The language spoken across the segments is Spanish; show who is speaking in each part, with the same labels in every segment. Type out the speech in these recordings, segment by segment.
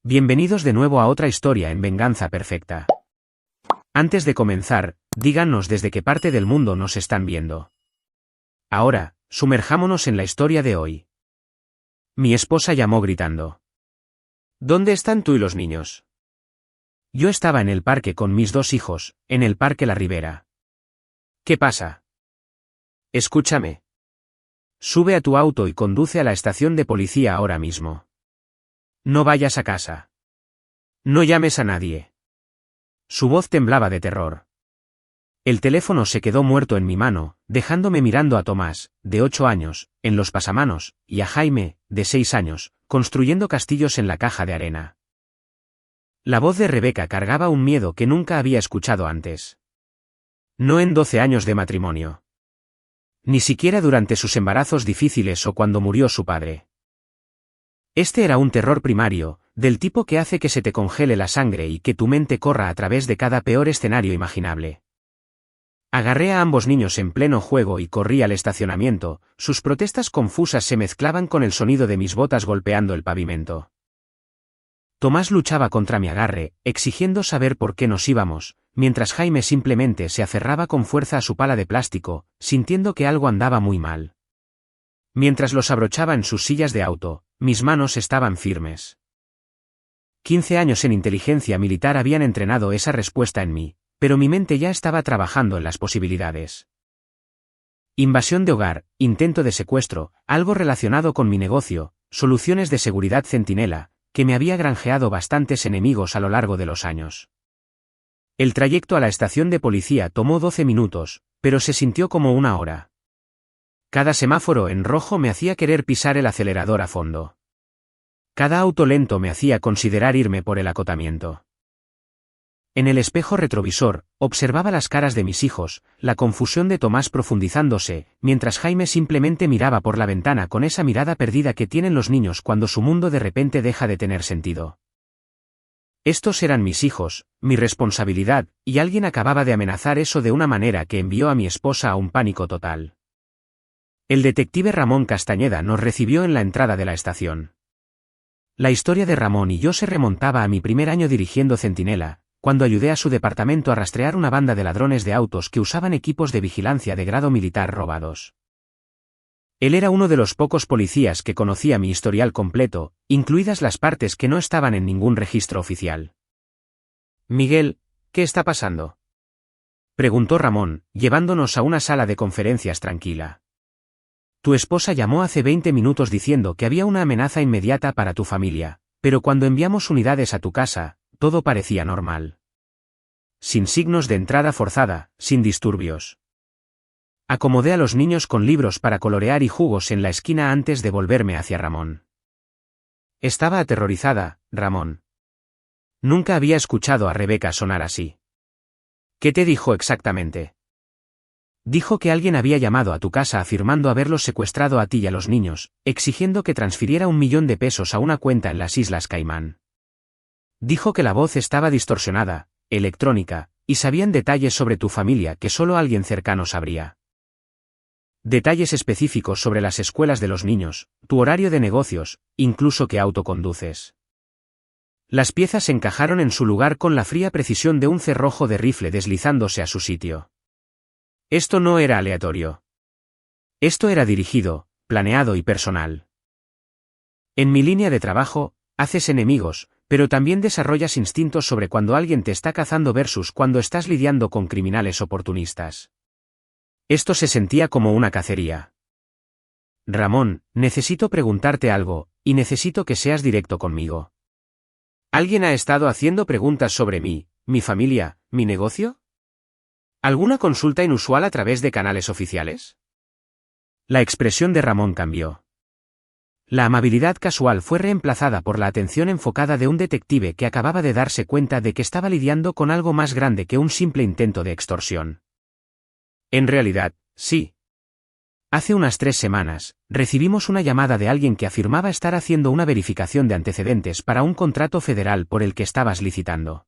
Speaker 1: Bienvenidos de nuevo a otra historia en Venganza Perfecta. Antes de comenzar, díganos desde qué parte del mundo nos están viendo. Ahora, sumerjámonos en la historia de hoy. Mi esposa llamó gritando. ¿Dónde están tú y los niños? Yo estaba en el parque con mis dos hijos, en el Parque La Ribera. ¿Qué pasa? Escúchame. Sube a tu auto y conduce a la estación de policía ahora mismo. No vayas a casa. No llames a nadie. Su voz temblaba de terror. El teléfono se quedó muerto en mi mano, dejándome mirando a Tomás, de 8 años, en los pasamanos, y a Jaime, de 6 años, construyendo castillos en la caja de arena. La voz de Rebeca cargaba un miedo que nunca había escuchado antes. No en 12 años de matrimonio. Ni siquiera durante sus embarazos difíciles o cuando murió su padre. Este era un terror primario, del tipo que hace que se te congele la sangre y que tu mente corra a través de cada peor escenario imaginable. Agarré a ambos niños en pleno juego y corrí al estacionamiento, sus protestas confusas se mezclaban con el sonido de mis botas golpeando el pavimento. Tomás luchaba contra mi agarre, exigiendo saber por qué nos íbamos, mientras Jaime simplemente se aferraba con fuerza a su pala de plástico, sintiendo que algo andaba muy mal. Mientras los abrochaba en sus sillas de auto, mis manos estaban firmes. 15 años en inteligencia militar habían entrenado esa respuesta en mí, pero mi mente ya estaba trabajando en las posibilidades. Invasión de hogar, intento de secuestro, algo relacionado con mi negocio, soluciones de seguridad centinela, que me había granjeado bastantes enemigos a lo largo de los años. El trayecto a la estación de policía tomó 12 minutos, pero se sintió como una hora. Cada semáforo en rojo me hacía querer pisar el acelerador a fondo. Cada auto lento me hacía considerar irme por el acotamiento. En el espejo retrovisor, observaba las caras de mis hijos, la confusión de Tomás profundizándose, mientras Jaime simplemente miraba por la ventana con esa mirada perdida que tienen los niños cuando su mundo de repente deja de tener sentido. Estos eran mis hijos, mi responsabilidad, y alguien acababa de amenazar eso de una manera que envió a mi esposa a un pánico total. El detective Ramón Castañeda nos recibió en la entrada de la estación. La historia de Ramón y yo se remontaba a mi primer año dirigiendo Centinela, cuando ayudé a su departamento a rastrear una banda de ladrones de autos que usaban equipos de vigilancia de grado militar robados. Él era uno de los pocos policías que conocía mi historial completo, incluidas las partes que no estaban en ningún registro oficial. Miguel, ¿qué está pasando?, preguntó Ramón, llevándonos a una sala de conferencias tranquila. Tu esposa llamó hace 20 minutos diciendo que había una amenaza inmediata para tu familia, pero cuando enviamos unidades a tu casa, todo parecía normal. Sin signos de entrada forzada, sin disturbios. Acomodé a los niños con libros para colorear y jugos en la esquina antes de volverme hacia Ramón. Estaba aterrorizada, Ramón. Nunca había escuchado a Rebeca sonar así. ¿Qué te dijo exactamente? Dijo que alguien había llamado a tu casa afirmando haberlos secuestrado a ti y a los niños, exigiendo que transfiriera $1 millón a una cuenta en las Islas Caimán. Dijo que la voz estaba distorsionada, electrónica, y sabían detalles sobre tu familia que solo alguien cercano sabría. Detalles específicos sobre las escuelas de los niños, tu horario de negocios, incluso qué auto conduces. Las piezas encajaron en su lugar con la fría precisión de un cerrojo de rifle deslizándose a su sitio. Esto no era aleatorio. Esto era dirigido, planeado y personal. En mi línea de trabajo, haces enemigos, pero también desarrollas instintos sobre cuando alguien te está cazando versus cuando estás lidiando con criminales oportunistas. Esto se sentía como una cacería. Ramón, necesito preguntarte algo, y necesito que seas directo conmigo. ¿Alguien ha estado haciendo preguntas sobre mí, mi familia, mi negocio? ¿Alguna consulta inusual a través de canales oficiales? La expresión de Ramón cambió. La amabilidad casual fue reemplazada por la atención enfocada de un detective que acababa de darse cuenta de que estaba lidiando con algo más grande que un simple intento de extorsión. En realidad, sí. Hace unas 3 semanas, recibimos una llamada de alguien que afirmaba estar haciendo una verificación de antecedentes para un contrato federal por el que estabas licitando.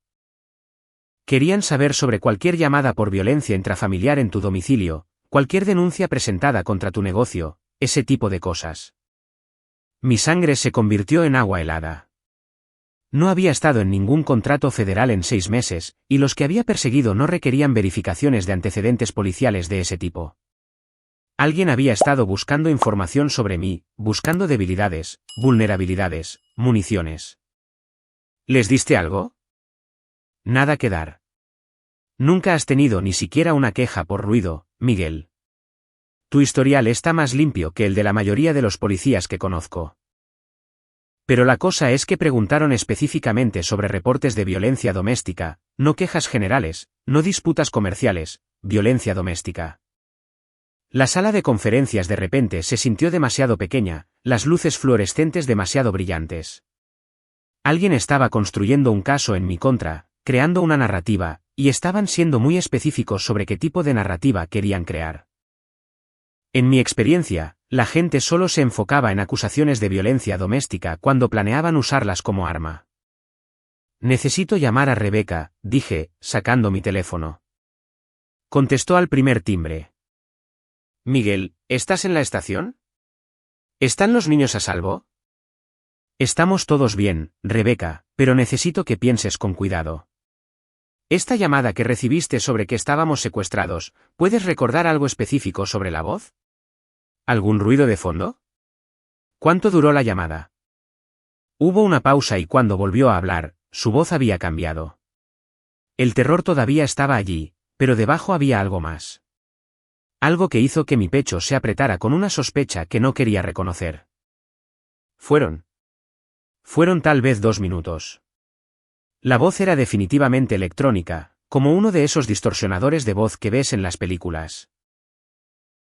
Speaker 1: Querían saber sobre cualquier llamada por violencia intrafamiliar en tu domicilio, cualquier denuncia presentada contra tu negocio, ese tipo de cosas. Mi sangre se convirtió en agua helada. No había estado en ningún contrato federal en 6 meses, y los que había perseguido no requerían verificaciones de antecedentes policiales de ese tipo. Alguien había estado buscando información sobre mí, buscando debilidades, vulnerabilidades, municiones. ¿Les diste algo? Nada que dar. Nunca has tenido ni siquiera una queja por ruido, Miguel. Tu historial está más limpio que el de la mayoría de los policías que conozco. Pero la cosa es que preguntaron específicamente sobre reportes de violencia doméstica, no quejas generales, no disputas comerciales, violencia doméstica. La sala de conferencias de repente se sintió demasiado pequeña, las luces fluorescentes demasiado brillantes. Alguien estaba construyendo un caso en mi contra, creando una narrativa, y estaban siendo muy específicos sobre qué tipo de narrativa querían crear. En mi experiencia, la gente solo se enfocaba en acusaciones de violencia doméstica cuando planeaban usarlas como arma. Necesito llamar a Rebecca, dije, sacando mi teléfono. Contestó al primer timbre. Miguel, ¿estás en la estación? ¿Están los niños a salvo? Estamos todos bien, Rebecca, pero necesito que pienses con cuidado. Esta llamada que recibiste sobre que estábamos secuestrados, ¿puedes recordar algo específico sobre la voz? ¿Algún ruido de fondo? ¿Cuánto duró la llamada? Hubo una pausa y cuando volvió a hablar, su voz había cambiado. El terror todavía estaba allí, pero debajo había algo más. Algo que hizo que mi pecho se apretara con una sospecha que no quería reconocer. Fueron tal vez 2 minutos. La voz era definitivamente electrónica, como uno de esos distorsionadores de voz que ves en las películas.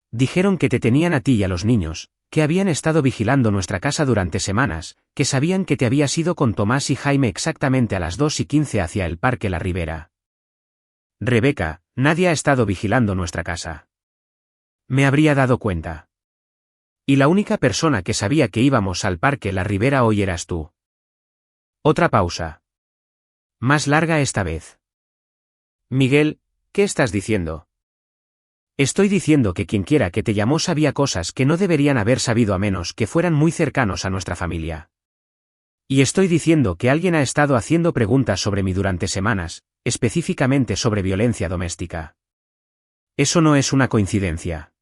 Speaker 1: Dijeron que te tenían a ti y a los niños, que habían estado vigilando nuestra casa durante semanas, que sabían que te habías ido con Tomás y Jaime exactamente a las 2:15 hacia el Parque La Ribera. Rebecca, nadie ha estado vigilando nuestra casa. Me habría dado cuenta. Y la única persona que sabía que íbamos al Parque La Ribera hoy eras tú. Otra pausa. Más larga esta vez. Miguel, ¿qué estás diciendo? Estoy diciendo que quienquiera que te llamó sabía cosas que no deberían haber sabido a menos que fueran muy cercanos a nuestra familia. Y estoy diciendo que alguien ha estado haciendo preguntas sobre mí durante semanas, específicamente sobre violencia doméstica. Eso no es una coincidencia.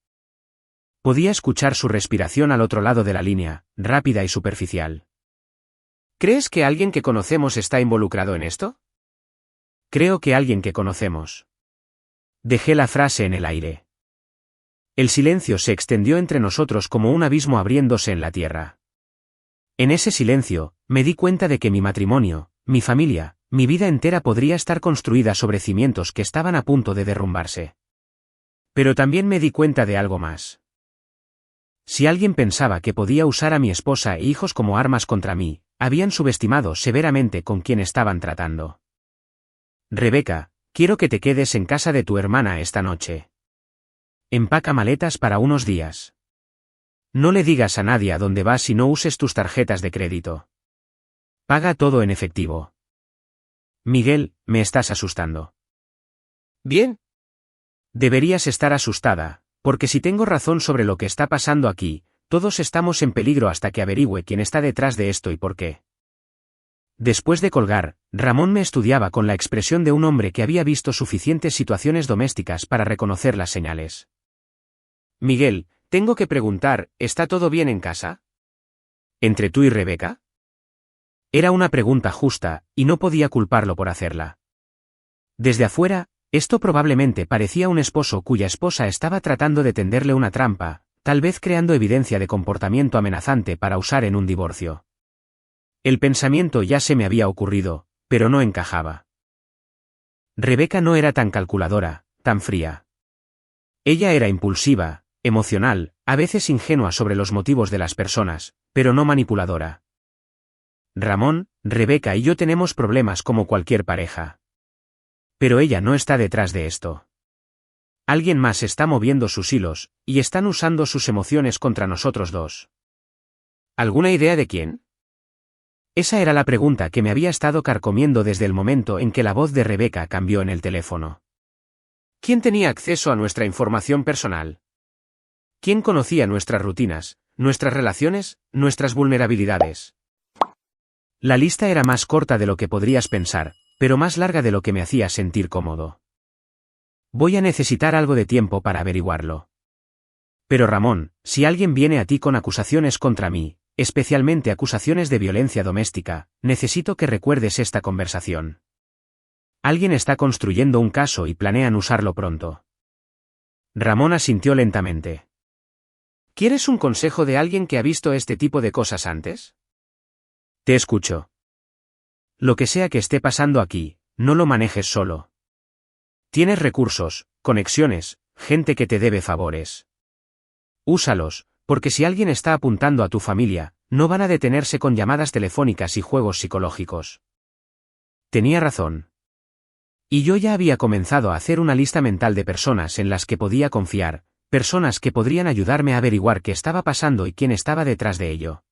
Speaker 1: Podía escuchar su respiración al otro lado de la línea, rápida y superficial. ¿Crees que alguien que conocemos está involucrado en esto? Creo que alguien que conocemos. Dejé la frase en el aire. El silencio se extendió entre nosotros como un abismo abriéndose en la tierra. En ese silencio, me di cuenta de que mi matrimonio, mi familia, mi vida entera podría estar construida sobre cimientos que estaban a punto de derrumbarse. Pero también me di cuenta de algo más. Si alguien pensaba que podía usar a mi esposa e hijos como armas contra mí, habían subestimado severamente con quién estaban tratando. Rebecca, quiero que te quedes en casa de tu hermana esta noche. Empaca maletas para unos días. No le digas a nadie a dónde vas y no uses tus tarjetas de crédito. Paga todo en efectivo. Miguel, me estás asustando. Bien. Deberías estar asustada, porque si tengo razón sobre lo que está pasando aquí, todos estamos en peligro hasta que averigüe quién está detrás de esto y por qué. Después de colgar, Ramón me estudiaba con la expresión de un hombre que había visto suficientes situaciones domésticas para reconocer las señales. Miguel, tengo que preguntar, ¿está todo bien en casa? ¿Entre tú y Rebecca? Era una pregunta justa, y no podía culparlo por hacerla. Desde afuera, esto probablemente parecía un esposo cuya esposa estaba tratando de tenderle una trampa, tal vez creando evidencia de comportamiento amenazante para usar en un divorcio. El pensamiento ya se me había ocurrido, pero no encajaba. Rebecca no era tan calculadora, tan fría. Ella era impulsiva, emocional, a veces ingenua sobre los motivos de las personas, pero no manipuladora. Ramón, Rebecca y yo tenemos problemas como cualquier pareja. Pero ella no está detrás de esto. Alguien más está moviendo sus hilos, y están usando sus emociones contra nosotros dos. ¿Alguna idea de quién? Esa era la pregunta que me había estado carcomiendo desde el momento en que la voz de Rebecca cambió en el teléfono. ¿Quién tenía acceso a nuestra información personal? ¿Quién conocía nuestras rutinas, nuestras relaciones, nuestras vulnerabilidades? La lista era más corta de lo que podrías pensar, pero más larga de lo que me hacía sentir cómodo. Voy a necesitar algo de tiempo para averiguarlo. Pero Ramón, si alguien viene a ti con acusaciones contra mí, especialmente acusaciones de violencia doméstica, necesito que recuerdes esta conversación. Alguien está construyendo un caso y planean usarlo pronto. Ramón asintió lentamente. ¿Quieres un consejo de alguien que ha visto este tipo de cosas antes? Te escucho. Lo que sea que esté pasando aquí, no lo manejes solo. Tienes recursos, conexiones, gente que te debe favores. Úsalos, porque si alguien está apuntando a tu familia, no van a detenerse con llamadas telefónicas y juegos psicológicos. Tenía razón. Y yo ya había comenzado a hacer una lista mental de personas en las que podía confiar, personas que podrían ayudarme a averiguar qué estaba pasando y quién estaba detrás de ello.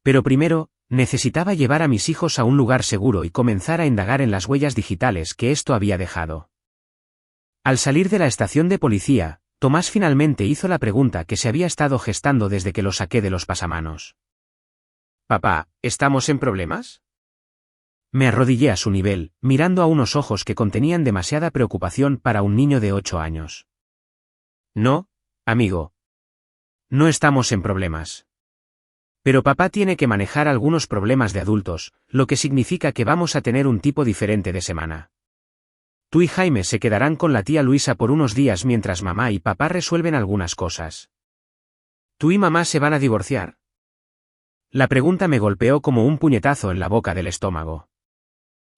Speaker 1: Pero primero, necesitaba llevar a mis hijos a un lugar seguro y comenzar a indagar en las huellas digitales que esto había dejado. Al salir de la estación de policía, Tomás finalmente hizo la pregunta que se había estado gestando desde que lo saqué de los pasamanos. «Papá, ¿estamos en problemas?» Me arrodillé a su nivel, mirando a unos ojos que contenían demasiada preocupación para un niño de 8 años. «No, amigo. No estamos en problemas. Pero papá tiene que manejar algunos problemas de adultos, lo que significa que vamos a tener un tipo diferente de semana. Tú y Jaime se quedarán con la tía Luisa por unos días mientras mamá y papá resuelven algunas cosas. ¿Tú y mamá se van a divorciar?» La pregunta me golpeó como un puñetazo en la boca del estómago.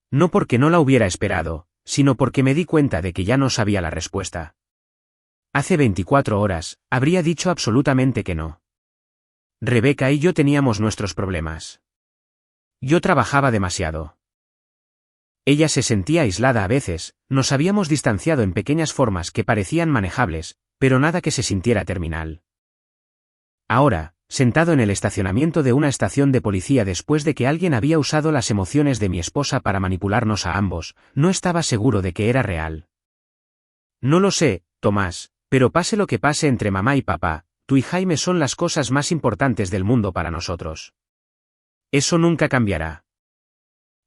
Speaker 1: No porque no la hubiera esperado, sino porque me di cuenta de que ya no sabía la respuesta. Hace 24 horas, habría dicho absolutamente que no. Rebeca y yo teníamos nuestros problemas. Yo trabajaba demasiado. Ella se sentía aislada a veces, nos habíamos distanciado en pequeñas formas que parecían manejables, pero nada que se sintiera terminal. Ahora, sentado en el estacionamiento de una estación de policía después de que alguien había usado las emociones de mi esposa para manipularnos a ambos, no estaba seguro de que era real. No lo sé, Tomás, pero pase lo que pase entre mamá y papá, tú y Jaime son las cosas más importantes del mundo para nosotros. Eso nunca cambiará.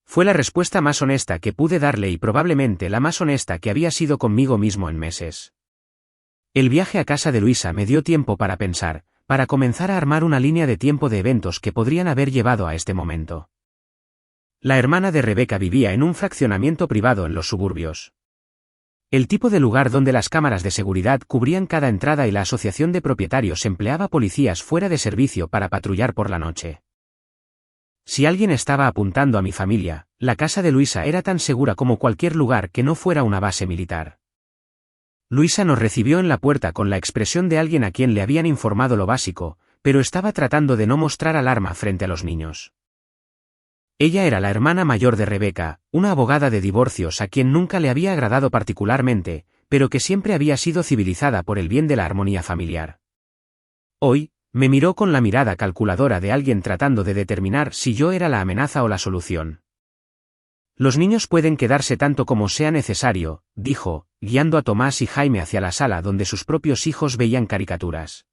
Speaker 1: Fue la respuesta más honesta que pude darle y probablemente la más honesta que había sido conmigo mismo en meses. El viaje a casa de Luisa me dio tiempo para pensar, para comenzar a armar una línea de tiempo de eventos que podrían haber llevado a este momento. La hermana de Rebeca vivía en un fraccionamiento privado en los suburbios. El tipo de lugar donde las cámaras de seguridad cubrían cada entrada y la asociación de propietarios empleaba policías fuera de servicio para patrullar por la noche. Si alguien estaba apuntando a mi familia, la casa de Luisa era tan segura como cualquier lugar que no fuera una base militar. Luisa nos recibió en la puerta con la expresión de alguien a quien le habían informado lo básico, pero estaba tratando de no mostrar alarma frente a los niños. Ella era la hermana mayor de Rebeca, una abogada de divorcios a quien nunca le había agradado particularmente, pero que siempre había sido civilizada por el bien de la armonía familiar. Hoy, me miró con la mirada calculadora de alguien tratando de determinar si yo era la amenaza o la solución. Los niños pueden quedarse tanto como sea necesario, dijo, guiando a Tomás y Jaime hacia la sala donde sus propios hijos veían caricaturas.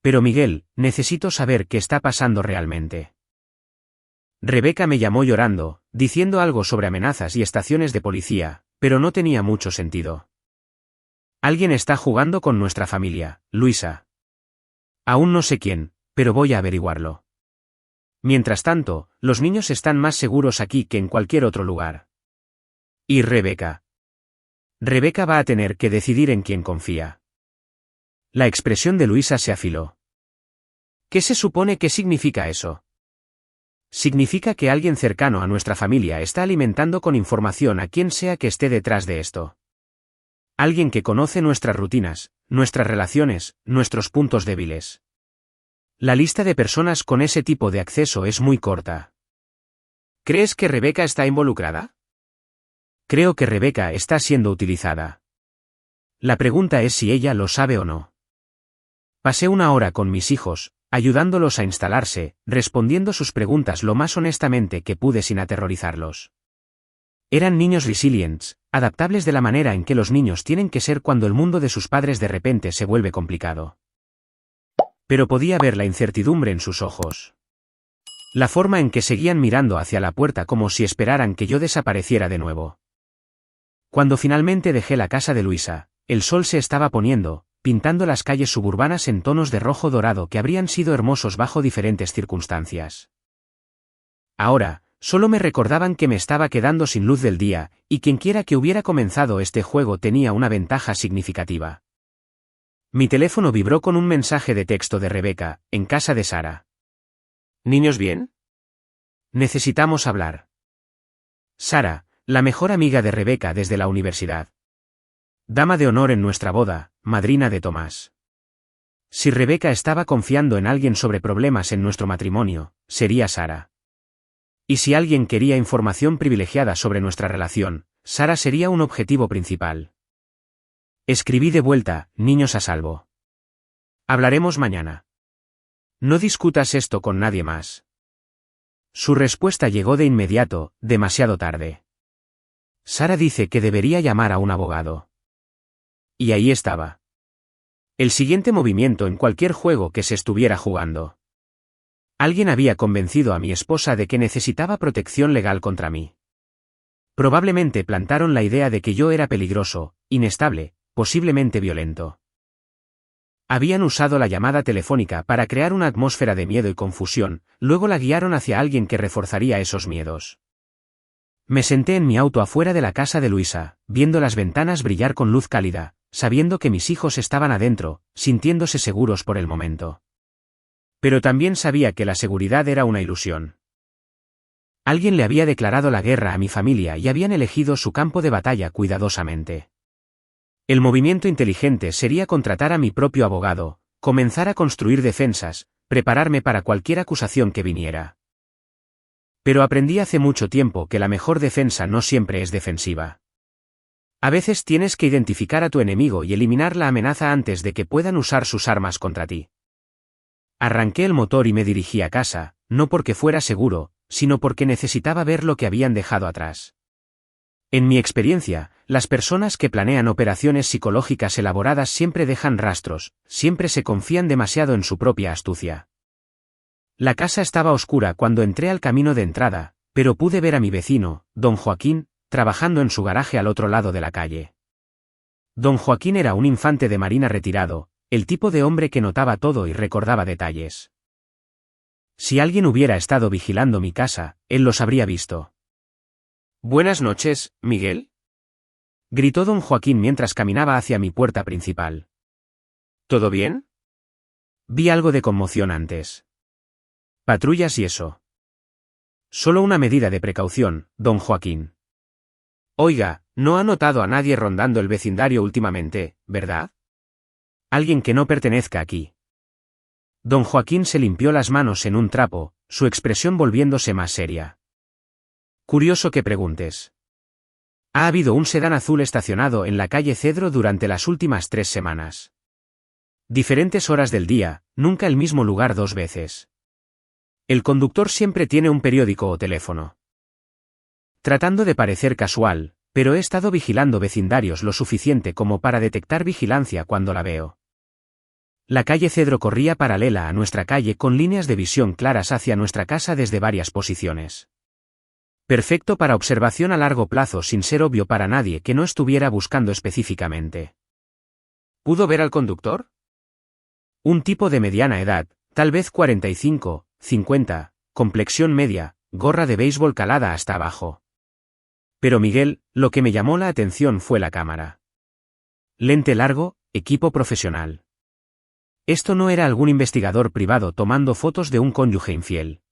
Speaker 1: Pero Miguel, necesito saber qué está pasando realmente. Rebeca me llamó llorando, diciendo algo sobre amenazas y estaciones de policía, pero no tenía mucho sentido. Alguien está jugando con nuestra familia, Luisa. Aún no sé quién, pero voy a averiguarlo. Mientras tanto, los niños están más seguros aquí que en cualquier otro lugar. ¿Y Rebeca? Rebeca va a tener que decidir en quién confía. La expresión de Luisa se afiló. ¿Qué se supone que significa eso? Significa que alguien cercano a nuestra familia está alimentando con información a quien sea que esté detrás de esto. Alguien que conoce nuestras rutinas, nuestras relaciones, nuestros puntos débiles. La lista de personas con ese tipo de acceso es muy corta. ¿Crees que Rebeca está involucrada? Creo que Rebeca está siendo utilizada. La pregunta es si ella lo sabe o no. Pasé una hora con mis hijos, ayudándolos a instalarse, respondiendo sus preguntas lo más honestamente que pude sin aterrorizarlos. Eran niños resilients, adaptables de la manera en que los niños tienen que ser cuando el mundo de sus padres de repente se vuelve complicado. Pero podía ver la incertidumbre en sus ojos. La forma en que seguían mirando hacia la puerta como si esperaran que yo desapareciera de nuevo. Cuando finalmente dejé la casa de Luisa, el sol se estaba poniendo, pintando las calles suburbanas en tonos de rojo dorado que habrían sido hermosos bajo diferentes circunstancias. Ahora, solo me recordaban que me estaba quedando sin luz del día, y quienquiera que hubiera comenzado este juego tenía una ventaja significativa. Mi teléfono vibró con un mensaje de texto de Rebeca, en casa de Sara.
Speaker 2: ¿Niños bien?
Speaker 1: Necesitamos hablar. Sara, la mejor amiga de Rebeca desde la universidad. Dama de honor en nuestra boda, madrina de Tomás. Si Rebeca estaba confiando en alguien sobre problemas en nuestro matrimonio, sería Sara. Y si alguien quería información privilegiada sobre nuestra relación, Sara sería un objetivo principal. Escribí de vuelta, niños a salvo. Hablaremos mañana. No discutas esto con nadie más. Su respuesta llegó de inmediato, demasiado tarde. Sara dice que debería llamar a un abogado. Y ahí estaba. El siguiente movimiento en cualquier juego que se estuviera jugando. Alguien había convencido a mi esposa de que necesitaba protección legal contra mí. Probablemente plantaron la idea de que yo era peligroso, inestable, posiblemente violento. Habían usado la llamada telefónica para crear una atmósfera de miedo y confusión, luego la guiaron hacia alguien que reforzaría esos miedos. Me senté en mi auto afuera de la casa de Luisa, viendo las ventanas brillar con luz cálida, sabiendo que mis hijos estaban adentro, sintiéndose seguros por el momento. Pero también sabía que la seguridad era una ilusión. Alguien le había declarado la guerra a mi familia y habían elegido su campo de batalla cuidadosamente. El movimiento inteligente sería contratar a mi propio abogado, comenzar a construir defensas, prepararme para cualquier acusación que viniera. Pero aprendí hace mucho tiempo que la mejor defensa no siempre es defensiva. A veces tienes que identificar a tu enemigo y eliminar la amenaza antes de que puedan usar sus armas contra ti. Arranqué el motor y me dirigí a casa, no porque fuera seguro, sino porque necesitaba ver lo que habían dejado atrás. En mi experiencia, las personas que planean operaciones psicológicas elaboradas siempre dejan rastros, siempre se confían demasiado en su propia astucia. La casa estaba oscura cuando entré al camino de entrada, pero pude ver a mi vecino, don Joaquín, trabajando en su garaje al otro lado de la calle. Don Joaquín era un infante de marina retirado, el tipo de hombre que notaba todo y recordaba detalles. Si alguien hubiera estado vigilando mi casa, él los habría visto.
Speaker 2: Buenas noches, Miguel.
Speaker 1: Gritó don Joaquín mientras caminaba hacia mi puerta principal.
Speaker 2: ¿Todo bien?
Speaker 1: Vi algo de conmoción antes. Patrullas y eso. Solo una medida de precaución, don Joaquín.
Speaker 2: Oiga, no ha notado a nadie rondando el vecindario últimamente, ¿verdad?
Speaker 1: Alguien que no pertenezca aquí. Don Joaquín se limpió las manos en un trapo, su expresión volviéndose más seria. Curioso que preguntes. Ha habido un sedán azul estacionado en la calle Cedro durante las últimas 3 semanas. Diferentes horas del día, nunca el mismo lugar 2 veces. El conductor siempre tiene un periódico o teléfono. Tratando de parecer casual, pero he estado vigilando vecindarios lo suficiente como para detectar vigilancia cuando la veo. La calle Cedro corría paralela a nuestra calle con líneas de visión claras hacia nuestra casa desde varias posiciones. Perfecto para observación a largo plazo sin ser obvio para nadie que no estuviera buscando específicamente.
Speaker 2: ¿Pudo ver al conductor?
Speaker 1: Un tipo de mediana edad, tal vez 45, 50, complexión media, gorra de béisbol calada hasta abajo. Pero Miguel, lo que me llamó la atención fue la cámara. Lente largo, equipo profesional. Esto no era algún investigador privado tomando fotos de un cónyuge infiel.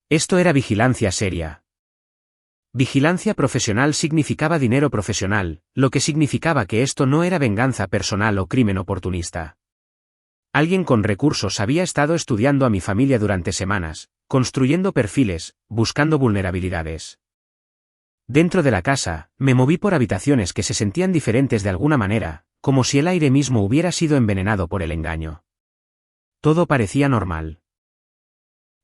Speaker 1: Esto era vigilancia seria. Vigilancia profesional significaba dinero profesional, lo que significaba que esto no era venganza personal o crimen oportunista. Alguien con recursos había estado estudiando a mi familia durante semanas, construyendo perfiles, buscando vulnerabilidades. Dentro de la casa, me moví por habitaciones que se sentían diferentes de alguna manera, como si el aire mismo hubiera sido envenenado por el engaño. Todo parecía normal.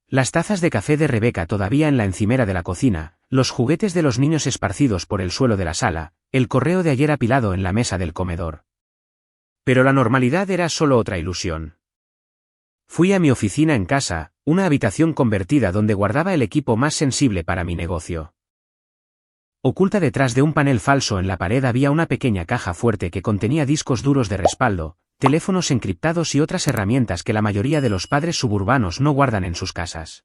Speaker 1: Las tazas de café de Rebeca todavía en la encimera de la cocina, los juguetes de los niños esparcidos por el suelo de la sala, el correo de ayer apilado en la mesa del comedor. Pero la normalidad era solo otra ilusión. Fui a mi oficina en casa, una habitación convertida donde guardaba el equipo más sensible para mi negocio. Oculta detrás de un panel falso en la pared había una pequeña caja fuerte que contenía discos duros de respaldo, teléfonos encriptados y otras herramientas que la mayoría de los padres suburbanos no guardan en sus casas.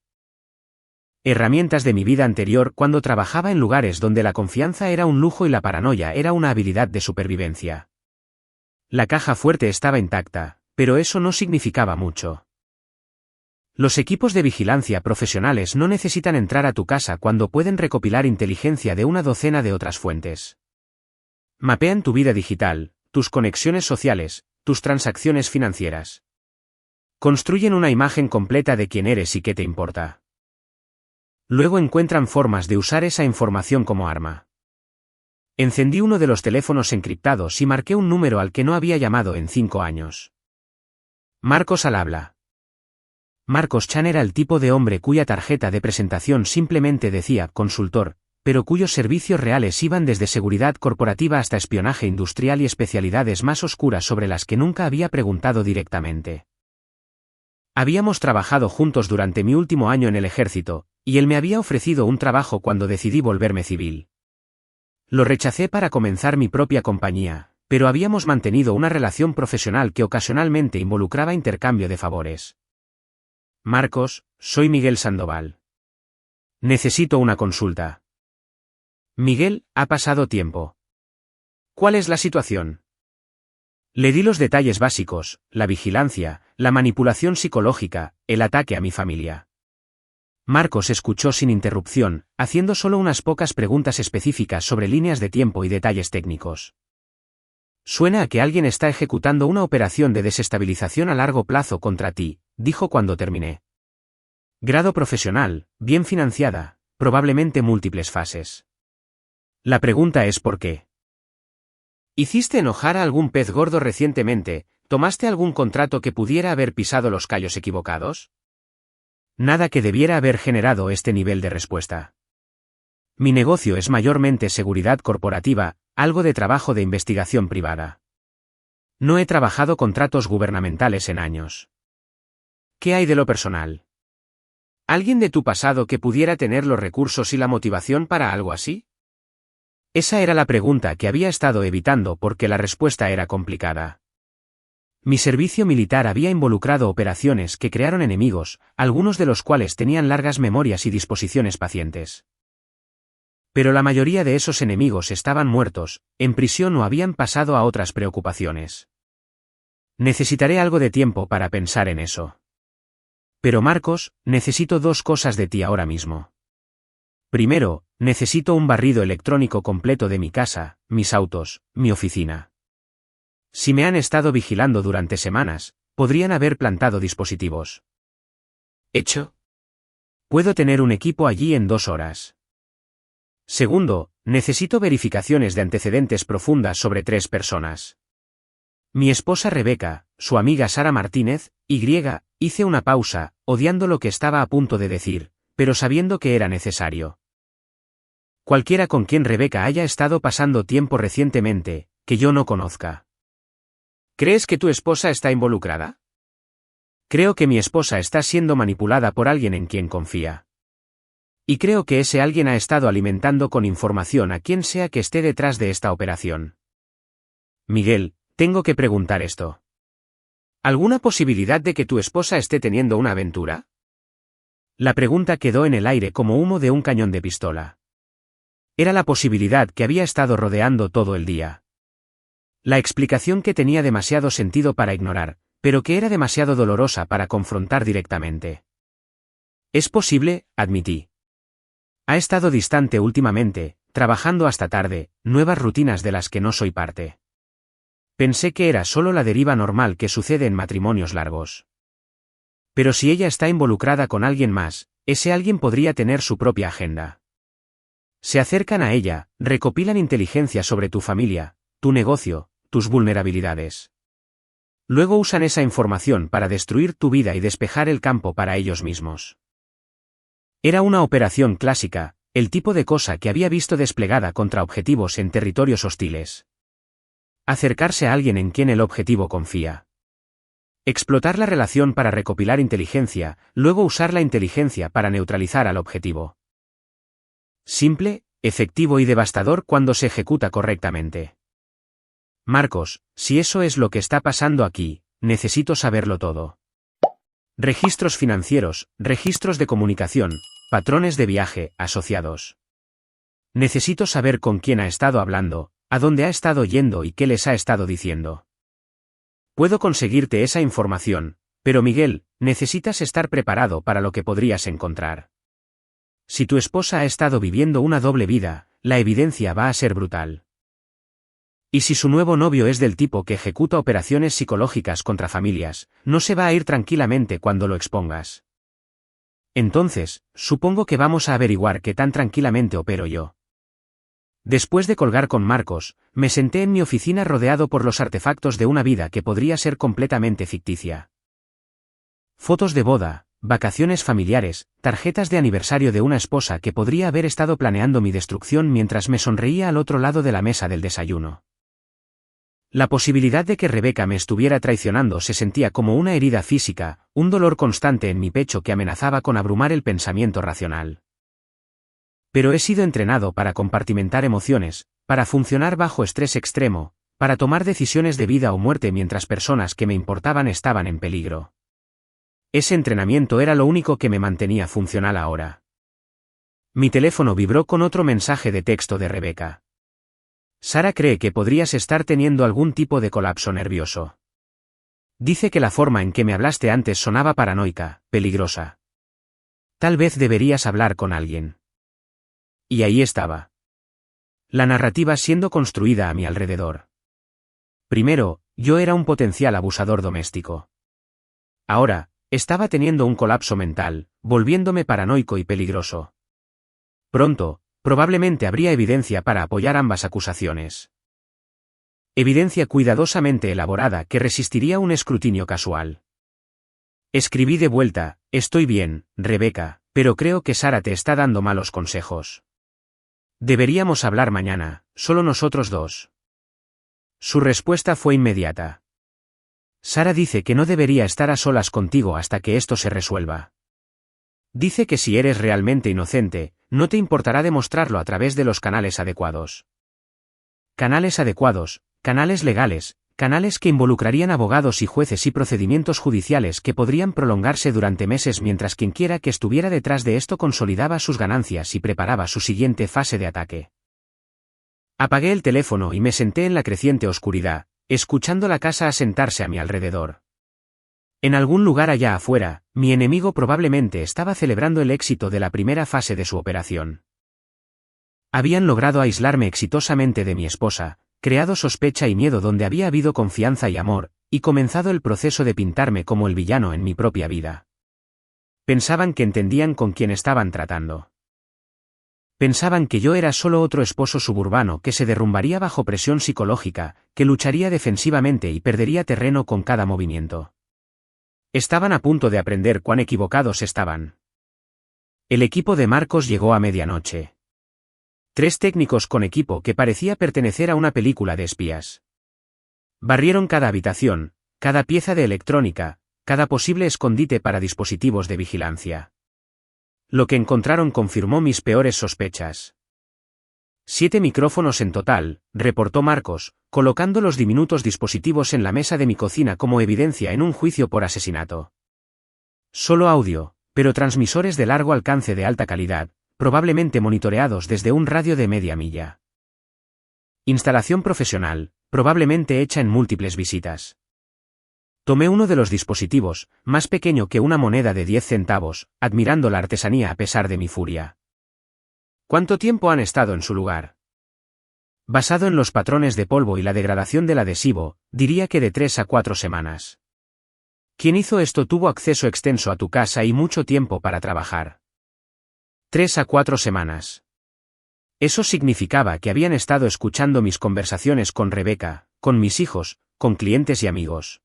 Speaker 1: Herramientas de mi vida anterior cuando trabajaba en lugares donde la confianza era un lujo y la paranoia era una habilidad de supervivencia. La caja fuerte estaba intacta, pero eso no significaba mucho. Los equipos de vigilancia profesionales no necesitan entrar a tu casa cuando pueden recopilar inteligencia de una docena de otras fuentes. Mapean tu vida digital, tus conexiones sociales, tus transacciones financieras. Construyen una imagen completa de quién eres y qué te importa. Luego encuentran formas de usar esa información como arma. Encendí uno de los teléfonos encriptados y marqué un número al que no había llamado en 5 años. Marcos al habla. Marcos Chan era el tipo de hombre cuya tarjeta de presentación simplemente decía consultor, pero cuyos servicios reales iban desde seguridad corporativa hasta espionaje industrial y especialidades más oscuras sobre las que nunca había preguntado directamente. Habíamos trabajado juntos durante mi último año en el ejército, y él me había ofrecido un trabajo cuando decidí volverme civil. Lo rechacé para comenzar mi propia compañía, pero habíamos mantenido una relación profesional que ocasionalmente involucraba intercambio de favores. Marcos, soy Miguel Sandoval. Necesito una consulta. Miguel, ha pasado tiempo. ¿Cuál es la situación? Le di los detalles básicos, la vigilancia, la manipulación psicológica, el ataque a mi familia. Marcos escuchó sin interrupción, haciendo solo unas pocas preguntas específicas sobre líneas de tiempo y detalles técnicos. Suena a que alguien está ejecutando una operación de desestabilización a largo plazo contra ti, dijo cuando terminé. Grado profesional, bien financiada, probablemente múltiples fases. La pregunta es ¿por qué? ¿Hiciste enojar a algún pez gordo recientemente? ¿Tomaste algún contrato que pudiera haber pisado los callos equivocados? Nada que debiera haber generado este nivel de respuesta. Mi negocio es mayormente seguridad corporativa, algo de trabajo de investigación privada. No he trabajado contratos gubernamentales en años. ¿Qué hay de lo personal? ¿Alguien de tu pasado que pudiera tener los recursos y la motivación para algo así? Esa era la pregunta que había estado evitando porque la respuesta era complicada. Mi servicio militar había involucrado operaciones que crearon enemigos, algunos de los cuales tenían largas memorias y disposiciones pacientes. Pero la mayoría de esos enemigos estaban muertos, en prisión o habían pasado a otras preocupaciones. Necesitaré algo de tiempo para pensar en eso. Pero Marcos, necesito 2 cosas de ti ahora mismo. Primero, necesito un barrido electrónico completo de mi casa, mis autos, mi oficina. Si me han estado vigilando durante semanas, podrían haber plantado dispositivos. ¿Hecho? Puedo tener un equipo allí en 2 horas. Segundo, necesito verificaciones de antecedentes profundas sobre 3 personas. Mi esposa Rebeca, su amiga Sara Martínez, hice una pausa, odiando lo que estaba a punto de decir, pero sabiendo que era necesario. Cualquiera con quien Rebeca haya estado pasando tiempo recientemente, que yo no conozca. ¿Crees que tu esposa está involucrada? Creo que mi esposa está siendo manipulada por alguien en quien confía. Y creo que ese alguien ha estado alimentando con información a quien sea que esté detrás de esta operación. Miguel, tengo que preguntar esto. ¿Alguna posibilidad de que tu esposa esté teniendo una aventura? La pregunta quedó en el aire como humo de un cañón de pistola. Era la posibilidad que había estado rodeando todo el día. La explicación que tenía demasiado sentido para ignorar, pero que era demasiado dolorosa para confrontar directamente. Es posible, admití. Ha estado distante últimamente, trabajando hasta tarde, nuevas rutinas de las que no soy parte. Pensé que era solo la deriva normal que sucede en matrimonios largos. Pero si ella está involucrada con alguien más, ese alguien podría tener su propia agenda. Se acercan a ella, recopilan inteligencia sobre tu familia, tu negocio, tus vulnerabilidades. Luego usan esa información para destruir tu vida y despejar el campo para ellos mismos. Era una operación clásica, el tipo de cosa que había visto desplegada contra objetivos en territorios hostiles. Acercarse a alguien en quien el objetivo confía. Explotar la relación para recopilar inteligencia, luego usar la inteligencia para neutralizar al objetivo. Simple, efectivo y devastador cuando se ejecuta correctamente. Marcos, si eso es lo que está pasando aquí, necesito saberlo todo. Registros financieros, registros de comunicación, patrones de viaje, asociados. Necesito saber con quién ha estado hablando, a dónde ha estado yendo y qué les ha estado diciendo. Puedo conseguirte esa información, pero Miguel, necesitas estar preparado para lo que podrías encontrar. Si tu esposa ha estado viviendo una doble vida, la evidencia va a ser brutal. Y si su nuevo novio es del tipo que ejecuta operaciones psicológicas contra familias, no se va a ir tranquilamente cuando lo expongas. Entonces, supongo que vamos a averiguar qué tan tranquilamente opero yo. Después de colgar con Marcos, me senté en mi oficina rodeado por los artefactos de una vida que podría ser completamente ficticia. Fotos de boda, vacaciones familiares, tarjetas de aniversario de una esposa que podría haber estado planeando mi destrucción mientras me sonreía al otro lado de la mesa del desayuno. La posibilidad de que Rebeca me estuviera traicionando se sentía como una herida física, un dolor constante en mi pecho que amenazaba con abrumar el pensamiento racional. Pero he sido entrenado para compartimentar emociones, para funcionar bajo estrés extremo, para tomar decisiones de vida o muerte mientras personas que me importaban estaban en peligro. Ese entrenamiento era lo único que me mantenía funcional ahora. Mi teléfono vibró con otro mensaje de texto de Rebeca. Sara cree que podrías estar teniendo algún tipo de colapso nervioso. Dice que la forma en que me hablaste antes sonaba paranoica, peligrosa. Tal vez deberías hablar con alguien. Y ahí estaba. La narrativa siendo construida a mi alrededor. Primero, yo era un potencial abusador doméstico. Ahora, estaba teniendo un colapso mental, volviéndome paranoico y peligroso. Pronto, probablemente habría evidencia para apoyar ambas acusaciones. Evidencia cuidadosamente elaborada que resistiría un escrutinio casual. Escribí de vuelta: estoy bien, Rebeca, pero creo que Sara te está dando malos consejos. Deberíamos hablar mañana, solo nosotros dos. Su respuesta fue inmediata. Sara dice que no debería estar a solas contigo hasta que esto se resuelva. Dice que si eres realmente inocente, no te importará demostrarlo a través de los canales adecuados. Canales adecuados, canales legales, canales que involucrarían abogados y jueces y procedimientos judiciales que podrían prolongarse durante meses mientras quienquiera que estuviera detrás de esto consolidaba sus ganancias y preparaba su siguiente fase de ataque. Apagué el teléfono y me senté en la creciente oscuridad, escuchando la casa asentarse a mi alrededor. En algún lugar allá afuera, mi enemigo probablemente estaba celebrando el éxito de la primera fase de su operación. Habían logrado aislarme exitosamente de mi esposa, creado sospecha y miedo donde había habido confianza y amor, y comenzado el proceso de pintarme como el villano en mi propia vida. Pensaban que entendían con quién estaban tratando. Pensaban que yo era solo otro esposo suburbano que se derrumbaría bajo presión psicológica, que lucharía defensivamente y perdería terreno con cada movimiento. Estaban a punto de aprender cuán equivocados estaban. El equipo de Marcos llegó a medianoche. 3 técnicos con equipo que parecía pertenecer a una película de espías. Barrieron cada habitación, cada pieza de electrónica, cada posible escondite para dispositivos de vigilancia. Lo que encontraron confirmó mis peores sospechas. 7 micrófonos en total, reportó Marcos, colocando los diminutos dispositivos en la mesa de mi cocina como evidencia en un juicio por asesinato. Solo audio, pero transmisores de largo alcance de alta calidad, probablemente monitoreados desde un radio de media milla. Instalación profesional, probablemente hecha en múltiples visitas. Tomé uno de los dispositivos, más pequeño que una moneda de 10 centavos, admirando la artesanía a pesar de mi furia. ¿Cuánto tiempo han estado en su lugar? Basado en los patrones de polvo y la degradación del adhesivo, diría que de 3 a 4 semanas. Quien hizo esto tuvo acceso extenso a tu casa y mucho tiempo para trabajar. 3 a 4 semanas. Eso significaba que habían estado escuchando mis conversaciones con Rebeca, con mis hijos, con clientes y amigos.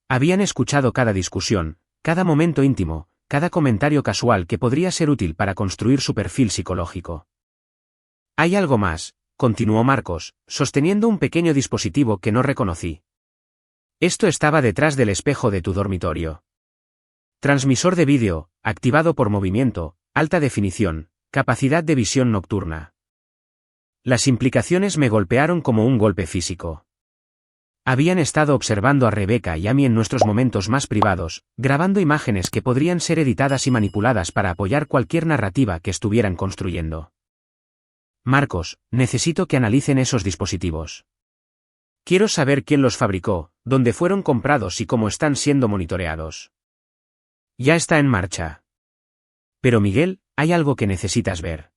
Speaker 1: Habían escuchado cada discusión, cada momento íntimo, cada comentario casual que podría ser útil para construir su perfil psicológico. Hay algo más, continuó Marcos, sosteniendo un pequeño dispositivo que no reconocí. Esto estaba detrás del espejo de tu dormitorio. Transmisor de vídeo, activado por movimiento, alta definición, capacidad de visión nocturna. Las implicaciones me golpearon como un golpe físico. Habían estado observando a Rebecca y a mí en nuestros momentos más privados, grabando imágenes que podrían ser editadas y manipuladas para apoyar cualquier narrativa que estuvieran construyendo. Marcos, necesito que analicen esos dispositivos. Quiero saber quién los fabricó, dónde fueron comprados y cómo están siendo monitoreados. Ya está en marcha. Pero Miguel, hay algo que necesitas ver.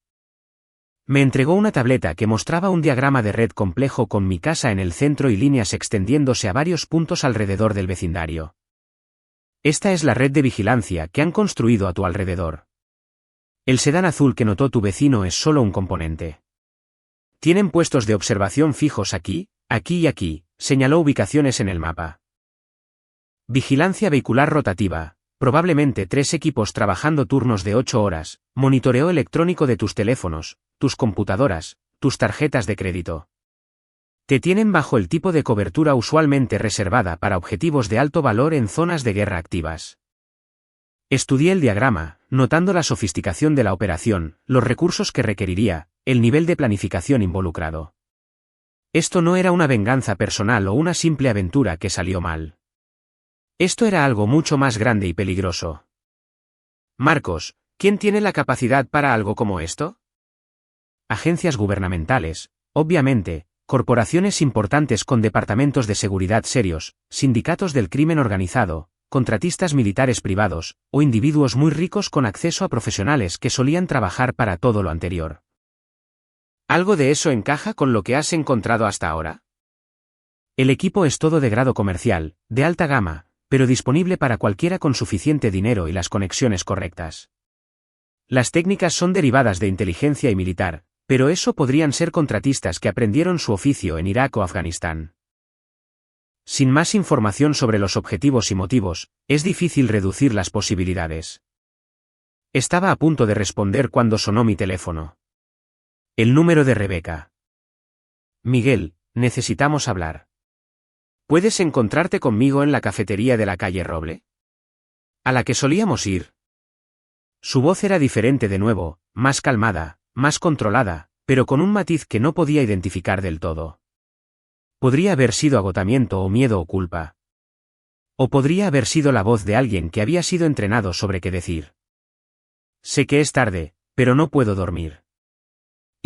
Speaker 1: Me entregó una tableta que mostraba un diagrama de red complejo con mi casa en el centro y líneas extendiéndose a varios puntos alrededor del vecindario. Esta es la red de vigilancia que han construido a tu alrededor. El sedán azul que notó tu vecino es solo un componente. Tienen puestos de observación fijos aquí, aquí y aquí, señaló ubicaciones en el mapa. Vigilancia vehicular rotativa, probablemente 3 equipos trabajando turnos de 8 horas, monitoreo electrónico de tus teléfonos, tus computadoras, tus tarjetas de crédito. Te tienen bajo el tipo de cobertura usualmente reservada para objetivos de alto valor en zonas de guerra activas. Estudié el diagrama, notando la sofisticación de la operación, los recursos que requeriría, el nivel de planificación involucrado. Esto no era una venganza personal o una simple aventura que salió mal. Esto era algo mucho más grande y peligroso. Marcos, ¿quién tiene la capacidad para algo como esto? Agencias gubernamentales, obviamente, corporaciones importantes con departamentos de seguridad serios, sindicatos del crimen organizado, contratistas militares privados, o individuos muy ricos con acceso a profesionales que solían trabajar para todo lo anterior. ¿Algo de eso encaja con lo que has encontrado hasta ahora? El equipo es todo de grado comercial, de alta gama, pero disponible para cualquiera con suficiente dinero y las conexiones correctas. Las técnicas son derivadas de inteligencia y militar, pero eso podrían ser contratistas que aprendieron su oficio en Irak o Afganistán. Sin más información sobre los objetivos y motivos, es difícil reducir las posibilidades. Estaba a punto de responder cuando sonó mi teléfono. El número de Rebecca. Miguel, necesitamos hablar. ¿Puedes encontrarte conmigo en la cafetería de la calle Roble? ¿A la que solíamos ir? Su voz era diferente de nuevo, más calmada, más controlada, pero con un matiz que no podía identificar del todo. Podría haber sido agotamiento o miedo o culpa. O podría haber sido la voz de alguien que había sido entrenado sobre qué decir. Sé que es tarde, pero no puedo dormir.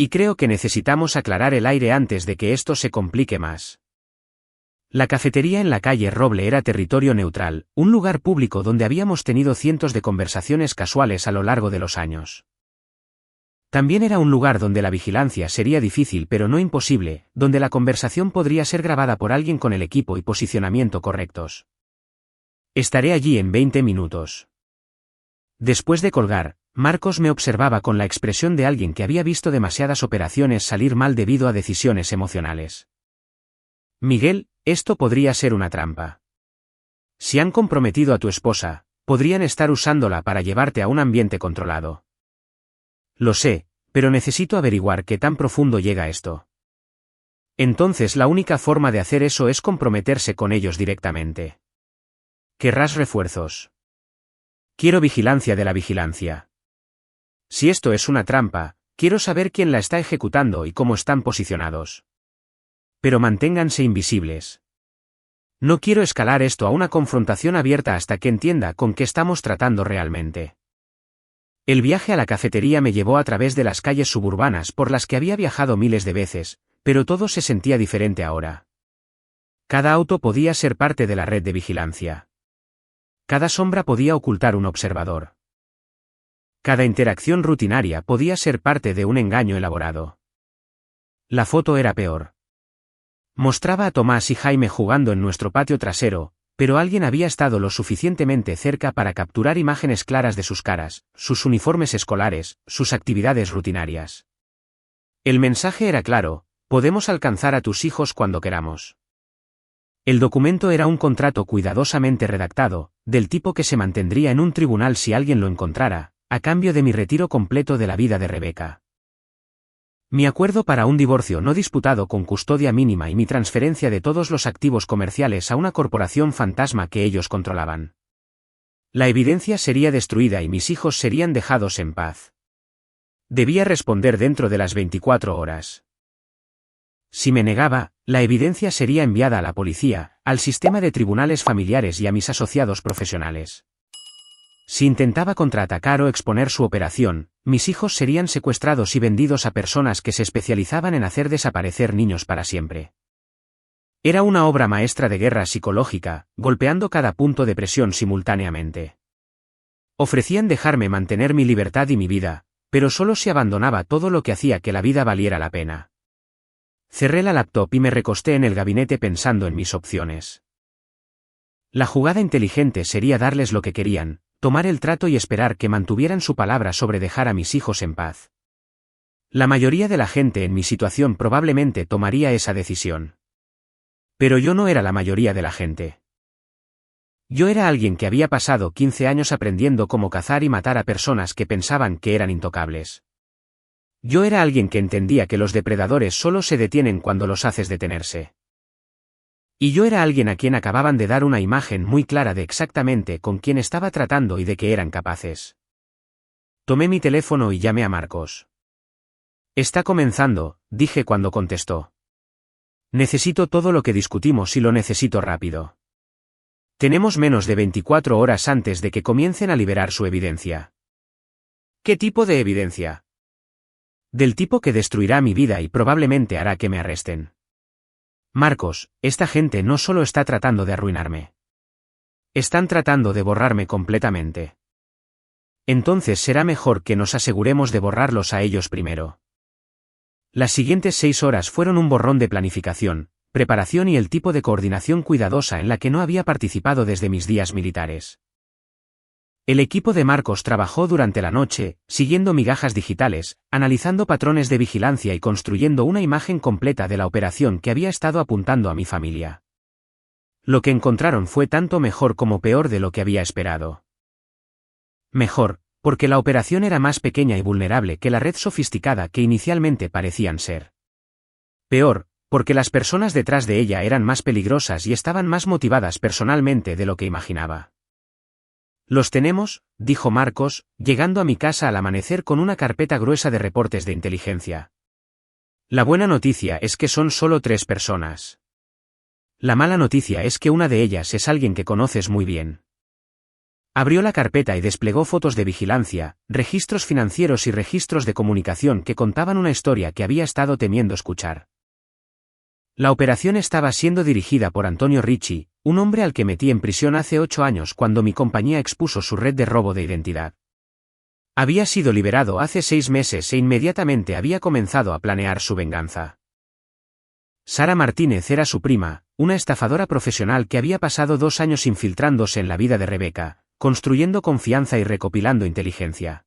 Speaker 1: Y creo que necesitamos aclarar el aire antes de que esto se complique más. La cafetería en la calle Roble era territorio neutral, un lugar público donde habíamos tenido cientos de conversaciones casuales a lo largo de los años. También era un lugar donde la vigilancia sería difícil pero no imposible, donde la conversación podría ser grabada por alguien con el equipo y posicionamiento correctos. Estaré allí en 20 minutos. Después de colgar, Marcos me observaba con la expresión de alguien que había visto demasiadas operaciones salir mal debido a decisiones emocionales. Miguel, esto podría ser una trampa. Si han comprometido a tu esposa, podrían estar usándola para llevarte a un ambiente controlado. Lo sé, pero necesito averiguar qué tan profundo llega esto. Entonces la única forma de hacer eso es comprometerse con ellos directamente. ¿Querrás refuerzos? Quiero vigilancia de la vigilancia. Si esto es una trampa, quiero saber quién la está ejecutando y cómo están posicionados. Pero manténganse invisibles. No quiero escalar esto a una confrontación abierta hasta que entienda con qué estamos tratando realmente. El viaje a la cafetería me llevó a través de las calles suburbanas por las que había viajado miles de veces, pero todo se sentía diferente ahora. Cada auto podía ser parte de la red de vigilancia. Cada sombra podía ocultar un observador. Cada interacción rutinaria podía ser parte de un engaño elaborado. La foto era peor. Mostraba a Tomás y Jaime jugando en nuestro patio trasero, pero alguien había estado lo suficientemente cerca para capturar imágenes claras de sus caras, sus uniformes escolares, sus actividades rutinarias. El mensaje era claro: podemos alcanzar a tus hijos cuando queramos. El documento era un contrato cuidadosamente redactado, del tipo que se mantendría en un tribunal si alguien lo encontrara, a cambio de mi retiro completo de la vida de Rebecca. Mi acuerdo para un divorcio no disputado con custodia mínima y mi transferencia de todos los activos comerciales a una corporación fantasma que ellos controlaban. La evidencia sería destruida y mis hijos serían dejados en paz. Debía responder dentro de las 24 horas. Si me negaba, la evidencia sería enviada a la policía, al sistema de tribunales familiares y a mis asociados profesionales. Si intentaba contraatacar o exponer su operación, mis hijos serían secuestrados y vendidos a personas que se especializaban en hacer desaparecer niños para siempre. Era una obra maestra de guerra psicológica, golpeando cada punto de presión simultáneamente. Ofrecían dejarme mantener mi libertad y mi vida, pero solo si abandonaba todo lo que hacía que la vida valiera la pena. Cerré la laptop y me recosté en el gabinete pensando en mis opciones. La jugada inteligente sería darles lo que querían, tomar el trato y esperar que mantuvieran su palabra sobre dejar a mis hijos en paz. La mayoría de la gente en mi situación probablemente tomaría esa decisión. Pero yo no era la mayoría de la gente. Yo era alguien que había pasado 15 años aprendiendo cómo cazar y matar a personas que pensaban que eran intocables. Yo era alguien que entendía que los depredadores solo se detienen cuando los haces detenerse. Y yo era alguien a quien acababan de dar una imagen muy clara de exactamente con quién estaba tratando y de qué eran capaces. Tomé mi teléfono y llamé a Marcos. Está comenzando, dije cuando contestó. Necesito todo lo que discutimos y lo necesito rápido. Tenemos menos de 24 horas antes de que comiencen a liberar su evidencia. ¿Qué tipo de evidencia? Del tipo que destruirá mi vida y probablemente hará que me arresten. Marcos, esta gente no solo está tratando de arruinarme. Están tratando de borrarme completamente. Entonces será mejor que nos aseguremos de borrarlos a ellos primero. Las siguientes 6 horas fueron un borrón de planificación, preparación y el tipo de coordinación cuidadosa en la que no había participado desde mis días militares. El equipo de Marcos trabajó durante la noche, siguiendo migajas digitales, analizando patrones de vigilancia y construyendo una imagen completa de la operación que había estado apuntando a mi familia. Lo que encontraron fue tanto mejor como peor de lo que había esperado. Mejor, porque la operación era más pequeña y vulnerable que la red sofisticada que inicialmente parecían ser. Peor, porque las personas detrás de ella eran más peligrosas y estaban más motivadas personalmente de lo que imaginaba. Los tenemos, dijo Marcos, llegando a mi casa al amanecer con una carpeta gruesa de reportes de inteligencia. La buena noticia es que son solo 3 personas. La mala noticia es que una de ellas es alguien que conoces muy bien. Abrió la carpeta y desplegó fotos de vigilancia, registros financieros y registros de comunicación que contaban una historia que había estado temiendo escuchar. La operación estaba siendo dirigida por Antonio Ricci, un hombre al que metí en prisión hace 8 años cuando mi compañía expuso su red de robo de identidad. Había sido liberado hace 6 meses e inmediatamente había comenzado a planear su venganza. Sara Martínez era su prima, una estafadora profesional que había pasado 2 años infiltrándose en la vida de Rebeca, construyendo confianza y recopilando inteligencia.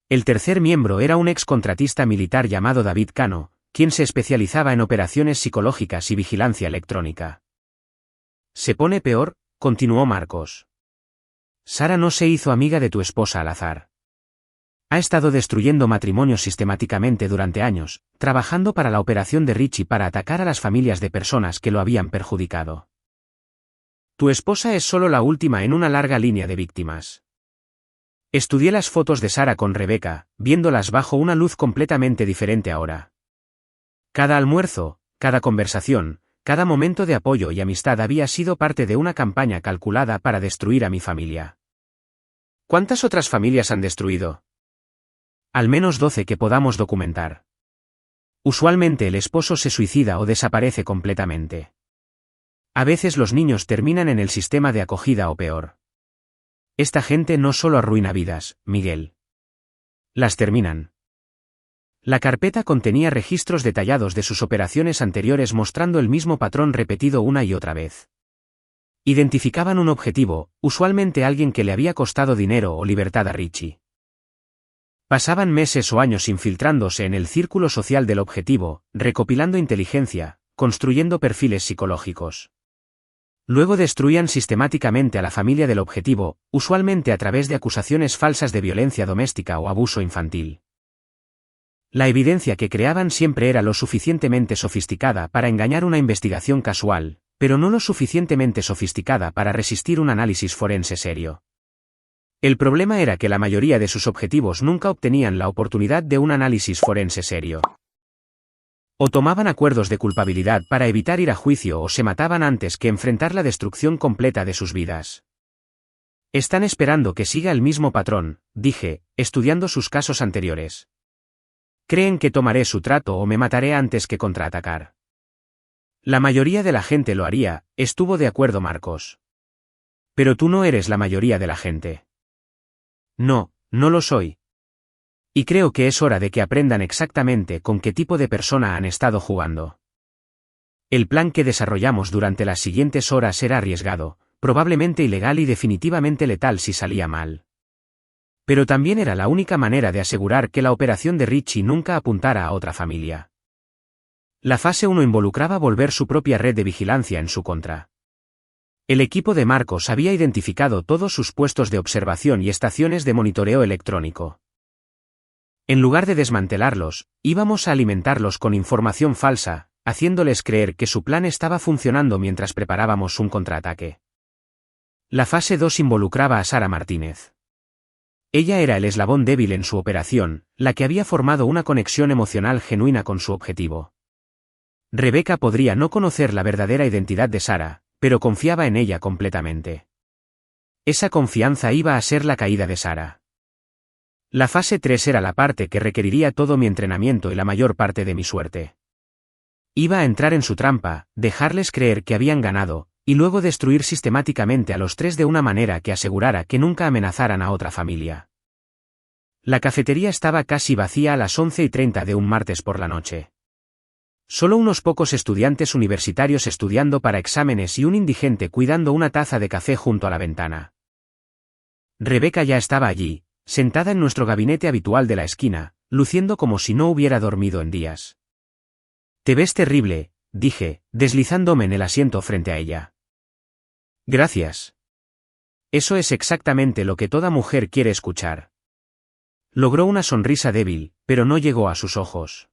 Speaker 1: El tercer miembro era un excontratista militar llamado David Cano, quien se especializaba en operaciones psicológicas y vigilancia electrónica. Se pone peor, continuó Marcos. Sara no se hizo amiga de tu esposa al azar. Ha estado destruyendo matrimonios sistemáticamente durante años, trabajando para la operación de Ricci para atacar a las familias de personas que lo habían perjudicado. Tu esposa es solo la última en una larga línea de víctimas. Estudié las fotos de Sara con Rebeca, viéndolas bajo una luz completamente diferente ahora. Cada almuerzo, cada conversación, cada momento de apoyo y amistad había sido parte de una campaña calculada para destruir a mi familia. ¿Cuántas otras familias han destruido? Al menos 12 que podamos documentar. Usualmente el esposo se suicida o desaparece completamente. A veces los niños terminan en el sistema de acogida o peor. Esta gente no solo arruina vidas, Miguel. Las terminan. La carpeta contenía registros detallados de sus operaciones anteriores mostrando el mismo patrón repetido una y otra vez. Identificaban un objetivo, usualmente alguien que le había costado dinero o libertad a Ricci. Pasaban meses o años infiltrándose en el círculo social del objetivo, recopilando inteligencia, construyendo perfiles psicológicos. Luego destruían sistemáticamente a la familia del objetivo, usualmente a través de acusaciones falsas de violencia doméstica o abuso infantil. La evidencia que creaban siempre era lo suficientemente sofisticada para engañar una investigación casual, pero no lo suficientemente sofisticada para resistir un análisis forense serio. El problema era que la mayoría de sus objetivos nunca obtenían la oportunidad de un análisis forense serio. O tomaban acuerdos de culpabilidad para evitar ir a juicio o se mataban antes que enfrentar la destrucción completa de sus vidas. Están esperando que siga el mismo patrón, dije, estudiando sus casos anteriores. Creen que tomaré su trato o me mataré antes que contraatacar. La mayoría de la gente lo haría, estuvo de acuerdo Marcos. Pero tú no eres la mayoría de la gente. No, no lo soy. Y creo que es hora de que aprendan exactamente con qué tipo de persona han estado jugando. El plan que desarrollamos durante las siguientes horas era arriesgado, probablemente ilegal y definitivamente letal si salía mal. Pero también era la única manera de asegurar que la operación de Richie nunca apuntara a otra familia. La fase 1 involucraba volver su propia red de vigilancia en su contra. El equipo de Marcos había identificado todos sus puestos de observación y estaciones de monitoreo electrónico. En lugar de desmantelarlos, íbamos a alimentarlos con información falsa, haciéndoles creer que su plan estaba funcionando mientras preparábamos un contraataque. La fase 2 involucraba a Sara Martínez. Ella era el eslabón débil en su operación, la que había formado una conexión emocional genuina con su objetivo. Rebecca podría no conocer la verdadera identidad de Sara, pero confiaba en ella completamente. Esa confianza iba a ser la caída de Sara. La fase 3 era la parte que requeriría todo mi entrenamiento y la mayor parte de mi suerte. Iba a entrar en su trampa, dejarles creer que habían ganado, y luego destruir sistemáticamente a los tres de una manera que asegurara que nunca amenazaran a otra familia. La cafetería estaba casi vacía a las 11:30 de un martes por la noche. Solo unos pocos estudiantes universitarios estudiando para exámenes y un indigente cuidando una taza de café junto a la ventana. Rebecca ya estaba allí, sentada en nuestro gabinete habitual de la esquina, luciendo como si no hubiera dormido en días. «Te ves terrible», dije, deslizándome en el asiento frente a ella. «Gracias. Eso es exactamente lo que toda mujer quiere escuchar». Logró una sonrisa débil, pero no llegó a sus ojos.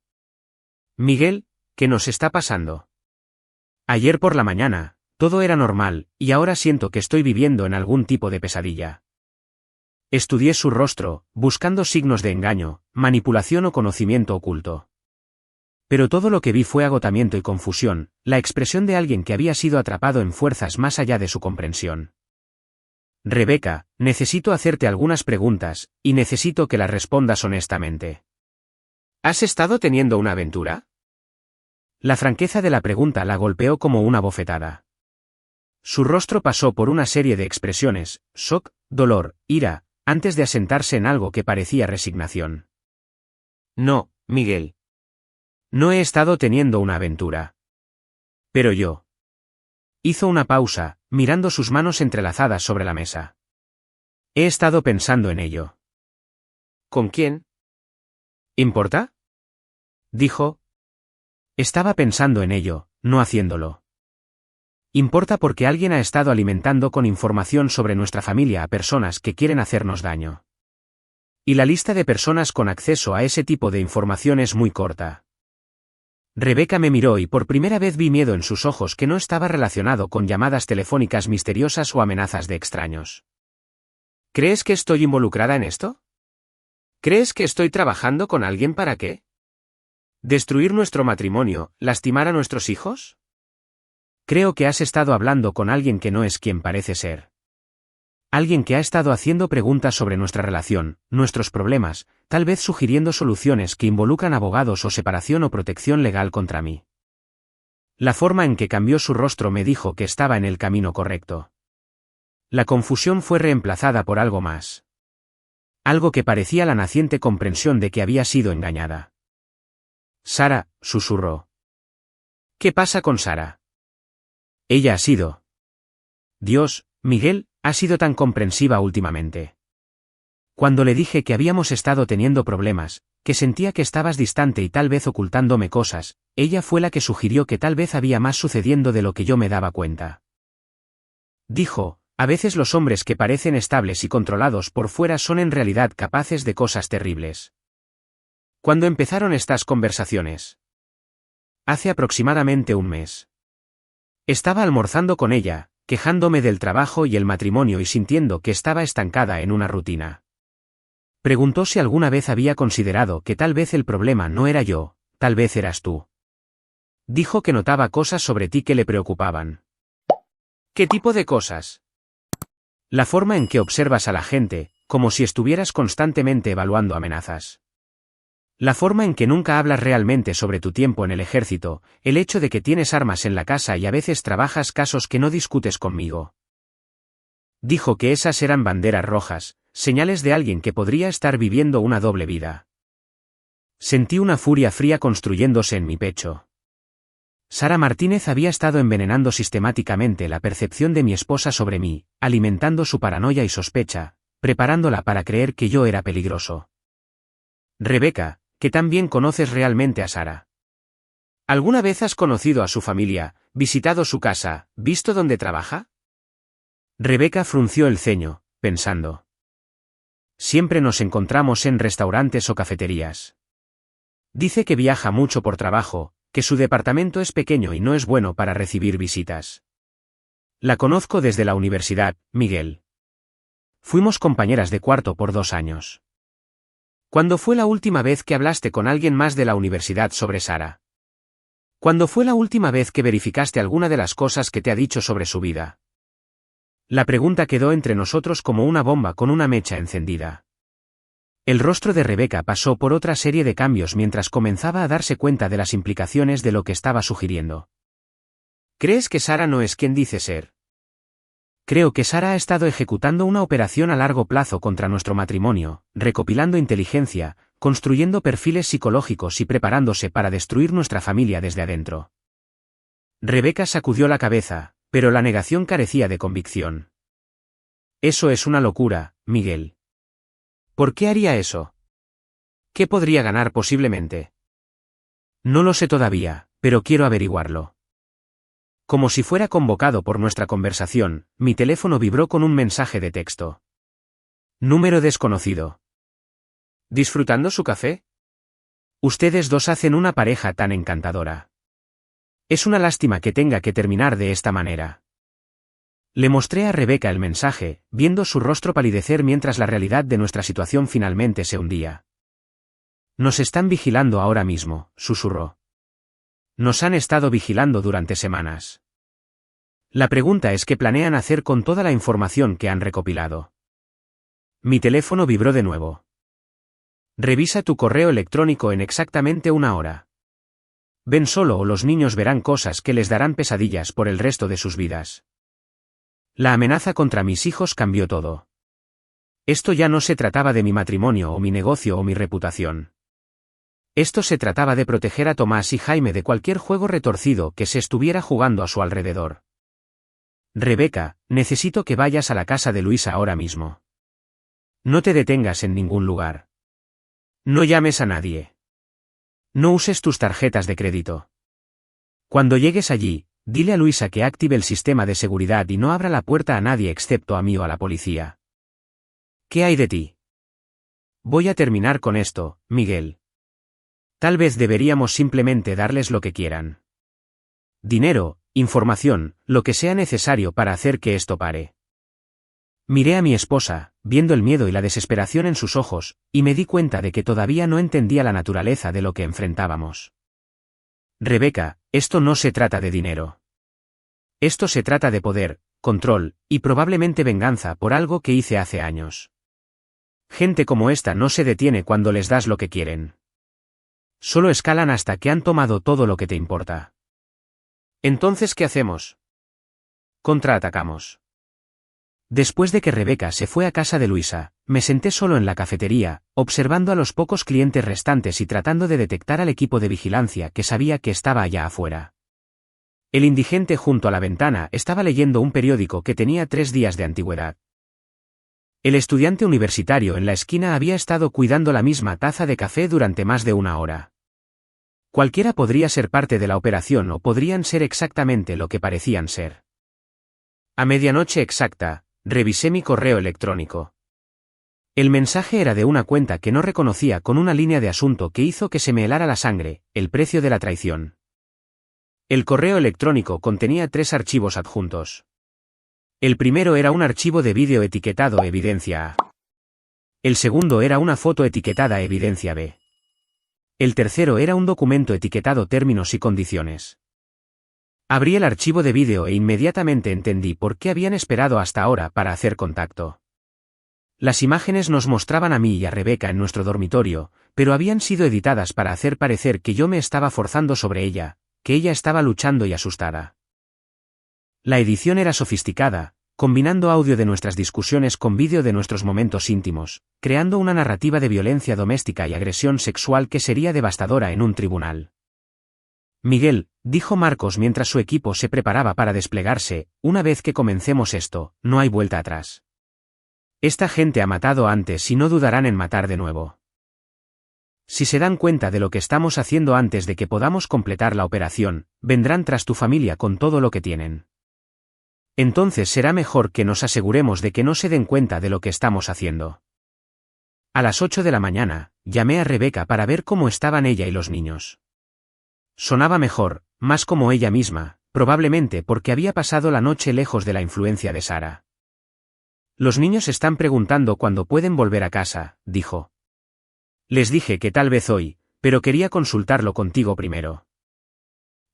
Speaker 1: «Miguel, ¿qué nos está pasando? Ayer por la mañana, todo era normal, y ahora siento que estoy viviendo en algún tipo de pesadilla». Estudié su rostro, buscando signos de engaño, manipulación o conocimiento oculto. Pero todo lo que vi fue agotamiento y confusión, la expresión de alguien que había sido atrapado en fuerzas más allá de su comprensión. «Rebecca, necesito hacerte algunas preguntas, y necesito que las respondas honestamente. ¿Has estado teniendo una aventura?» La franqueza de la pregunta la golpeó como una bofetada. Su rostro pasó por una serie de expresiones, shock, dolor, ira, antes de asentarse en algo que parecía resignación. «No, Miguel. No he estado teniendo una aventura. Pero yo». Hizo una pausa, mirando sus manos entrelazadas sobre la mesa. «He estado pensando en ello». «¿Con quién?» «¿Importa?», dijo. Estaba pensando en ello, no haciéndolo. Importa porque alguien ha estado alimentando con información sobre nuestra familia a personas que quieren hacernos daño. Y la lista de personas con acceso a ese tipo de información es muy corta. Rebecca me miró y por primera vez vi miedo en sus ojos que no estaba relacionado con llamadas telefónicas misteriosas o amenazas de extraños. ¿Crees que estoy involucrada en esto? ¿Crees que estoy trabajando con alguien para qué? ¿Destruir nuestro matrimonio, lastimar a nuestros hijos? Creo que has estado hablando con alguien que no es quien parece ser. Alguien que ha estado haciendo preguntas sobre nuestra relación, nuestros problemas, tal vez sugiriendo soluciones que involucran abogados o separación o protección legal contra mí. La forma en que cambió su rostro me dijo que estaba en el camino correcto. La confusión fue reemplazada por algo más. Algo que parecía la naciente comprensión de que había sido engañada. «Sara», susurró. «¿Qué pasa con Sara?» «Ella ha sido». «Dios, Miguel, ha sido tan comprensiva últimamente». Cuando le dije que habíamos estado teniendo problemas, que sentía que estabas distante y tal vez ocultándome cosas, ella fue la que sugirió que tal vez había más sucediendo de lo que yo me daba cuenta. Dijo, a veces los hombres que parecen estables y controlados por fuera son en realidad capaces de cosas terribles. ¿Cuándo empezaron estas conversaciones? Hace aproximadamente un mes. Estaba almorzando con ella, quejándome del trabajo y el matrimonio y sintiendo que estaba estancada en una rutina. Preguntó si alguna vez había considerado que tal vez el problema no era yo, tal vez eras tú. Dijo que notaba cosas sobre ti que le preocupaban. ¿Qué tipo de cosas? La forma en que observas a la gente, como si estuvieras constantemente evaluando amenazas. La forma en que nunca hablas realmente sobre tu tiempo en el ejército, el hecho de que tienes armas en la casa y a veces trabajas casos que no discutes conmigo. Dijo que esas eran banderas rojas, señales de alguien que podría estar viviendo una doble vida. Sentí una furia fría construyéndose en mi pecho. Sara Martínez había estado envenenando sistemáticamente la percepción de mi esposa sobre mí, alimentando su paranoia y sospecha, preparándola para creer que yo era peligroso. Rebeca, que también conoces realmente a Sara. ¿Alguna vez has conocido a su familia, visitado su casa, visto dónde trabaja? Rebeca frunció el ceño, pensando. Siempre nos encontramos en restaurantes o cafeterías. Dice que viaja mucho por trabajo, que su departamento es pequeño y no es bueno para recibir visitas. La conozco desde la universidad, Miguel. Fuimos compañeras de cuarto por 2 años. ¿Cuándo fue la última vez que hablaste con alguien más de la universidad sobre Sara? ¿Cuándo fue la última vez que verificaste alguna de las cosas que te ha dicho sobre su vida? La pregunta quedó entre nosotros como una bomba con una mecha encendida. El rostro de Rebeca pasó por otra serie de cambios mientras comenzaba a darse cuenta de las implicaciones de lo que estaba sugiriendo. ¿Crees que Sara no es quien dice ser? Creo que Sara ha estado ejecutando una operación a largo plazo contra nuestro matrimonio, recopilando inteligencia, construyendo perfiles psicológicos y preparándose para destruir nuestra familia desde adentro. Rebeca sacudió la cabeza, pero la negación carecía de convicción. Eso es una locura, Miguel. ¿Por qué haría eso? ¿Qué podría ganar posiblemente? No lo sé todavía, pero quiero averiguarlo. Como si fuera convocado por nuestra conversación, mi teléfono vibró con un mensaje de texto. Número desconocido. ¿Disfrutando su café? Ustedes dos hacen una pareja tan encantadora. Es una lástima que tenga que terminar de esta manera. Le mostré a Rebeca el mensaje, viendo su rostro palidecer mientras la realidad de nuestra situación finalmente se hundía. Nos están vigilando ahora mismo, susurró. Nos han estado vigilando durante semanas. La pregunta es qué planean hacer con toda la información que han recopilado. Mi teléfono vibró de nuevo. Revisa tu correo electrónico en exactamente 1 hora. Ven solo o los niños verán cosas que les darán pesadillas por el resto de sus vidas. La amenaza contra mis hijos cambió todo. Esto ya no se trataba de mi matrimonio o mi negocio o mi reputación. Esto se trataba de proteger a Tomás y Jaime de cualquier juego retorcido que se estuviera jugando a su alrededor. Rebeca, necesito que vayas a la casa de Luisa ahora mismo. No te detengas en ningún lugar. No llames a nadie. No uses tus tarjetas de crédito. Cuando llegues allí, dile a Luisa que active el sistema de seguridad y no abra la puerta a nadie excepto a mí o a la policía. ¿Qué hay de ti? Voy a terminar con esto, Miguel. Tal vez deberíamos simplemente darles lo que quieran. Dinero, información, lo que sea necesario para hacer que esto pare. Miré a mi esposa, viendo el miedo y la desesperación en sus ojos, y me di cuenta de que todavía no entendía la naturaleza de lo que enfrentábamos. Rebeca, esto no se trata de dinero. Esto se trata de poder, control, y probablemente venganza por algo que hice hace años. Gente como esta no se detiene cuando les das lo que quieren. Solo escalan hasta que han tomado todo lo que te importa. Entonces, ¿qué hacemos? Contraatacamos. Después de que Rebeca se fue a casa de Luisa, me senté solo en la cafetería, observando a los pocos clientes restantes y tratando de detectar al equipo de vigilancia que sabía que estaba allá afuera. El indigente junto a la ventana estaba leyendo un periódico que tenía 3 días de antigüedad. El estudiante universitario en la esquina había estado cuidando la misma taza de café durante más de 1 hora. Cualquiera podría ser parte de la operación o podrían ser exactamente lo que parecían ser. A medianoche exacta, revisé mi correo electrónico. El mensaje era de una cuenta que no reconocía con una línea de asunto que hizo que se me helara la sangre, el precio de la traición. El correo electrónico contenía 3 archivos adjuntos. El primero era un archivo de vídeo etiquetado Evidencia A. El segundo era una foto etiquetada Evidencia B. El tercero era un documento etiquetado Términos y condiciones. Abrí el archivo de vídeo e inmediatamente entendí por qué habían esperado hasta ahora para hacer contacto. Las imágenes nos mostraban a mí y a Rebeca en nuestro dormitorio, pero habían sido editadas para hacer parecer que yo me estaba forzando sobre ella, que ella estaba luchando y asustada. La edición era sofisticada, combinando audio de nuestras discusiones con vídeo de nuestros momentos íntimos, creando una narrativa de violencia doméstica y agresión sexual que sería devastadora en un tribunal. Miguel, dijo Marcos mientras su equipo se preparaba para desplegarse, una vez que comencemos esto, no hay vuelta atrás. Esta gente ha matado antes y no dudarán en matar de nuevo. Si se dan cuenta de lo que estamos haciendo antes de que podamos completar la operación, vendrán tras tu familia con todo lo que tienen. Entonces será mejor que nos aseguremos de que no se den cuenta de lo que estamos haciendo. A las 8 de la mañana, llamé a Rebeca para ver cómo estaban ella y los niños. Sonaba mejor, más como ella misma, probablemente porque había pasado la noche lejos de la influencia de Sara. Los niños están preguntando cuándo pueden volver a casa, dijo. Les dije que tal vez hoy, pero quería consultarlo contigo primero.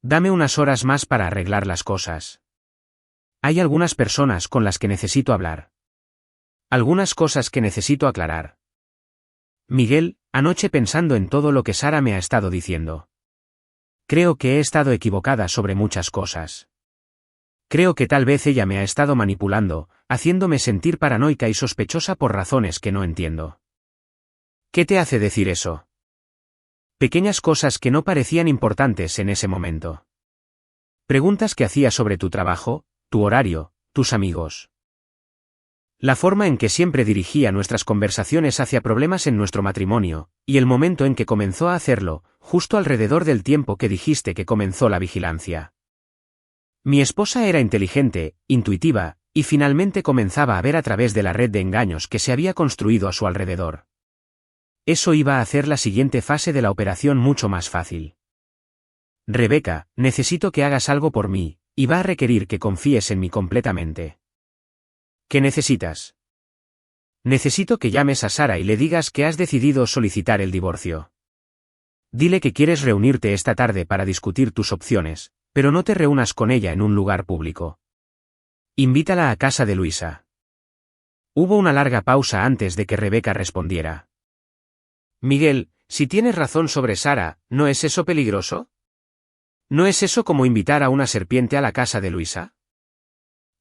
Speaker 1: Dame unas horas más para arreglar las cosas. Hay algunas personas con las que necesito hablar. Algunas cosas que necesito aclarar. Miguel, anoche pensando en todo lo que Sara me ha estado diciendo. Creo que he estado equivocada sobre muchas cosas. Creo que tal vez ella me ha estado manipulando, haciéndome sentir paranoica y sospechosa por razones que no entiendo. ¿Qué te hace decir eso? Pequeñas cosas que no parecían importantes en ese momento. Preguntas que hacía sobre tu trabajo, tu horario, tus amigos. La forma en que siempre dirigía nuestras conversaciones hacia problemas en nuestro matrimonio, y el momento en que comenzó a hacerlo, justo alrededor del tiempo que dijiste que comenzó la vigilancia. Mi esposa era inteligente, intuitiva, y finalmente comenzaba a ver a través de la red de engaños que se había construido a su alrededor. Eso iba a hacer la siguiente fase de la operación mucho más fácil. Rebeca, necesito que hagas algo por mí, y va a requerir que confíes en mí completamente. ¿Qué necesitas? Necesito que llames a Sara y le digas que has decidido solicitar el divorcio. Dile que quieres reunirte esta tarde para discutir tus opciones, pero no te reúnas con ella en un lugar público. Invítala a casa de Luisa. Hubo una larga pausa antes de que Rebeca respondiera. Miguel, si tienes razón sobre Sara, ¿no es eso peligroso? ¿No es eso como invitar a una serpiente a la casa de Luisa?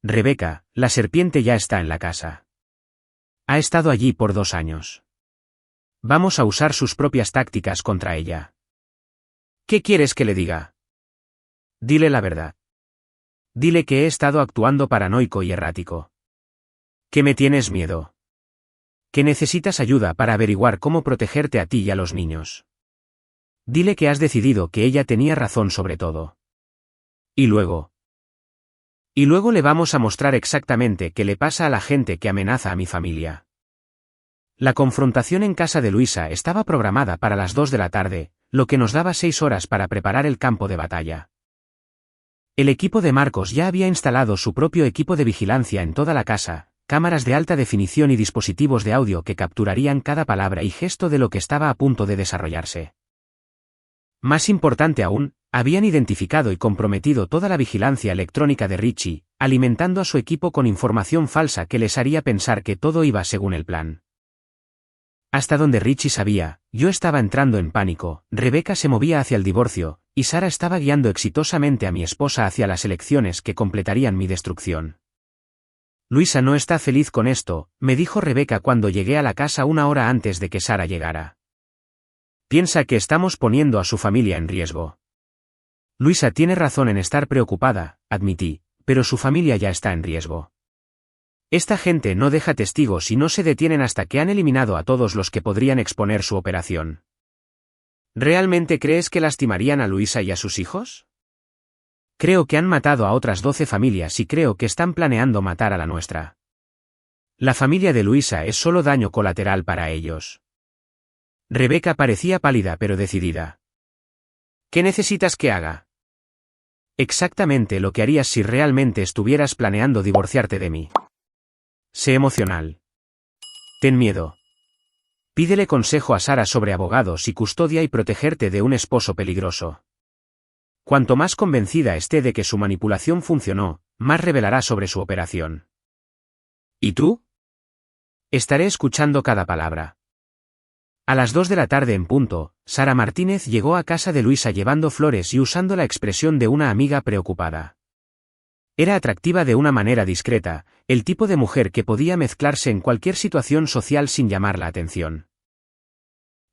Speaker 1: Rebeca, la serpiente ya está en la casa. Ha estado allí por 2 años. Vamos a usar sus propias tácticas contra ella. ¿Qué quieres que le diga? Dile la verdad. Dile que he estado actuando paranoico y errático. Que me tienes miedo. Que necesitas ayuda para averiguar cómo protegerte a ti y a los niños. Dile que has decidido que ella tenía razón sobre todo. Y luego le vamos a mostrar exactamente qué le pasa a la gente que amenaza a mi familia. La confrontación en casa de Luisa estaba programada para las 2 de la tarde, lo que nos daba 6 horas para preparar el campo de batalla. El equipo de Marcos ya había instalado su propio equipo de vigilancia en toda la casa, cámaras de alta definición y dispositivos de audio que capturarían cada palabra y gesto de lo que estaba a punto de desarrollarse. Más importante aún, habían identificado y comprometido toda la vigilancia electrónica de Richie, alimentando a su equipo con información falsa que les haría pensar que todo iba según el plan. Hasta donde Richie sabía, yo estaba entrando en pánico, Rebeca se movía hacia el divorcio, y Sara estaba guiando exitosamente a mi esposa hacia las elecciones que completarían mi destrucción. Luisa no está feliz con esto, me dijo Rebeca cuando llegué a la casa 1 hora antes de que Sara llegara. Piensa que estamos poniendo a su familia en riesgo. Luisa tiene razón en estar preocupada, admití, pero su familia ya está en riesgo. Esta gente no deja testigos y no se detienen hasta que han eliminado a todos los que podrían exponer su operación. ¿Realmente crees que lastimarían a Luisa y a sus hijos? Creo que han matado a otras 12 familias y creo que están planeando matar a la nuestra. La familia de Luisa es solo daño colateral para ellos. Rebeca parecía pálida pero decidida.
Speaker 2: ¿Qué necesitas que haga?
Speaker 1: Exactamente lo que harías si realmente estuvieras planeando divorciarte de mí. Sé emocional. Ten miedo. Pídele consejo a Sara sobre abogados y custodia y protegerte de un esposo peligroso. Cuanto más convencida esté de que su manipulación funcionó, más revelará sobre su operación.
Speaker 2: ¿Y tú?
Speaker 1: Estaré escuchando cada palabra. A las 2 de la tarde en punto, Sara Martínez llegó a casa de Luisa llevando flores y usando la expresión de una amiga preocupada. Era atractiva de una manera discreta, el tipo de mujer que podía mezclarse en cualquier situación social sin llamar la atención.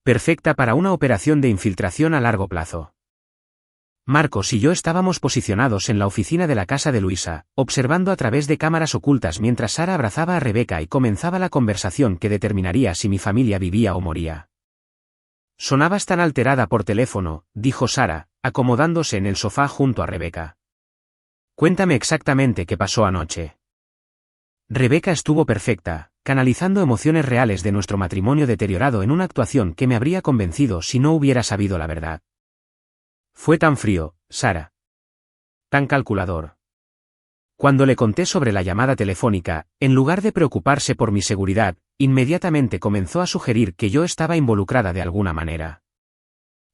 Speaker 1: Perfecta para una operación de infiltración a largo plazo. Marcos y yo estábamos posicionados en la oficina de la casa de Luisa, observando a través de cámaras ocultas mientras Sara abrazaba a Rebeca y comenzaba la conversación que determinaría si mi familia vivía o moría. «Sonabas tan alterada por teléfono», dijo Sara, acomodándose en el sofá junto a Rebeca. «Cuéntame exactamente qué pasó anoche». Rebeca estuvo perfecta, canalizando emociones reales de nuestro matrimonio deteriorado en una actuación que me habría convencido si no hubiera sabido la verdad. Fue tan frío, Sara. Tan calculador. Cuando le conté sobre la llamada telefónica, en lugar de preocuparse por mi seguridad, inmediatamente comenzó a sugerir que yo estaba involucrada de alguna manera.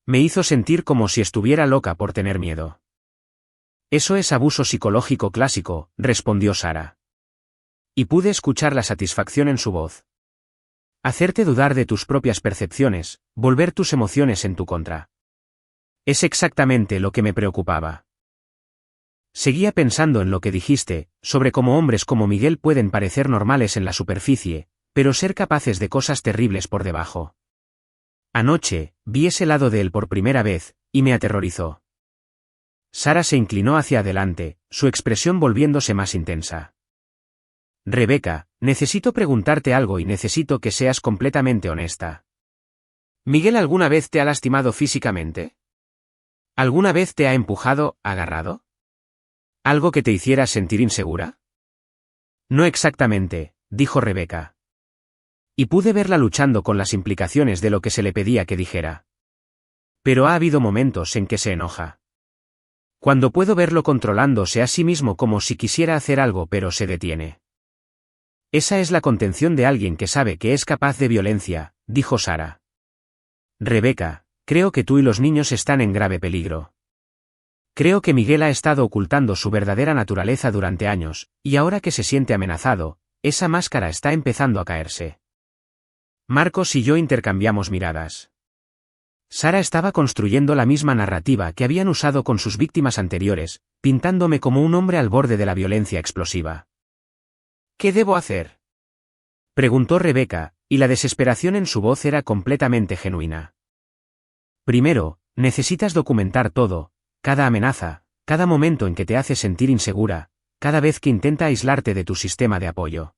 Speaker 1: Me hizo sentir como si estuviera loca por tener miedo. Eso es abuso psicológico clásico, respondió Sara. Y pude escuchar la satisfacción en su voz. Hacerte dudar de tus propias percepciones, volver tus emociones en tu contra. Es exactamente lo que me preocupaba. Seguía pensando en lo que dijiste, sobre cómo hombres como Miguel pueden parecer normales en la superficie, pero ser capaces de cosas terribles por debajo. Anoche, vi ese lado de él por primera vez, y me aterrorizó. Sara se inclinó hacia adelante, su expresión volviéndose más intensa. Rebeca, necesito preguntarte algo y necesito que seas completamente honesta.
Speaker 2: ¿Miguel alguna vez te ha lastimado físicamente?
Speaker 1: ¿Alguna vez te ha empujado, agarrado? ¿Algo que te hiciera sentir insegura? No exactamente, dijo Rebeca. Y pude verla luchando con las implicaciones de lo que se le pedía que dijera. Pero ha habido momentos en que se enoja. Cuando puedo verlo controlándose a sí mismo como si quisiera hacer algo pero se detiene. Esa es la contención de alguien que sabe que es capaz de violencia, dijo Sara. Rebeca, creo que tú y los niños están en grave peligro. Creo que Miguel ha estado ocultando su verdadera naturaleza durante años, y ahora que se siente amenazado, esa máscara está empezando a caerse. Marcos y yo intercambiamos miradas. Sara estaba construyendo la misma narrativa que habían usado con sus víctimas anteriores, pintándome como un hombre al borde de la violencia explosiva.
Speaker 2: ¿Qué debo hacer?,
Speaker 1: preguntó Rebeca, y la desesperación en su voz era completamente genuina. Primero, necesitas documentar todo, cada amenaza, cada momento en que te hace sentir insegura, cada vez que intenta aislarte de tu sistema de apoyo.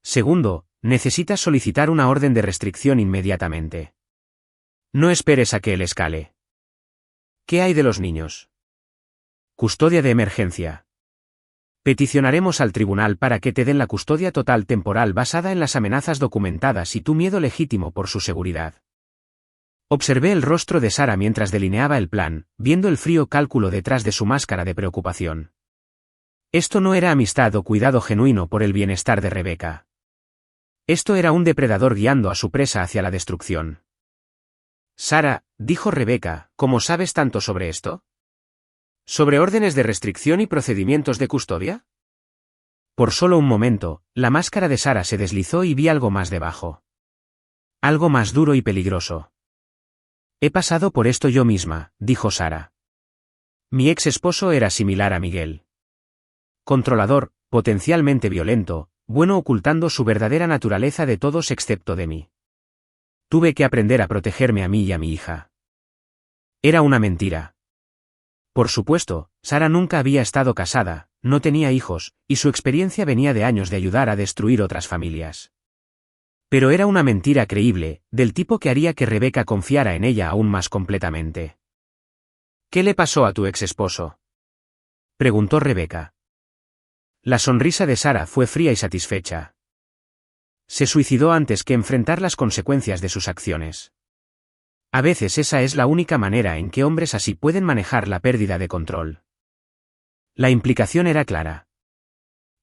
Speaker 1: Segundo, necesitas solicitar una orden de restricción inmediatamente. No esperes a que él escale. ¿Qué hay de los niños? Custodia de emergencia. Peticionaremos al tribunal para que te den la custodia total temporal basada en las amenazas documentadas y tu miedo legítimo por su seguridad. Observé el rostro de Sara mientras delineaba el plan, viendo el frío cálculo detrás de su máscara de preocupación. Esto no era amistad o cuidado genuino por el bienestar de Rebeca. Esto era un depredador guiando a su presa hacia la destrucción.
Speaker 2: Sara, dijo Rebeca, ¿cómo sabes tanto sobre esto? ¿Sobre órdenes de restricción y procedimientos de custodia?
Speaker 1: Por solo un momento, la máscara de Sara se deslizó y vi algo más debajo. Algo más duro y peligroso. He pasado por esto yo misma, dijo Sara. Mi ex esposo era similar a Miguel. Controlador, potencialmente violento, bueno ocultando su verdadera naturaleza de todos excepto de mí. Tuve que aprender a protegerme a mí y a mi hija. Era una mentira. Por supuesto, Sara nunca había estado casada, no tenía hijos, y su experiencia venía de años de ayudar a destruir otras familias. Pero era una mentira creíble, del tipo que haría que Rebeca confiara en ella aún más completamente.
Speaker 2: ¿Qué le pasó a tu ex esposo?,
Speaker 1: preguntó Rebeca. La sonrisa de Sara fue fría y satisfecha. Se suicidó antes que enfrentar las consecuencias de sus acciones. A veces esa es la única manera en que hombres así pueden manejar la pérdida de control. La implicación era clara.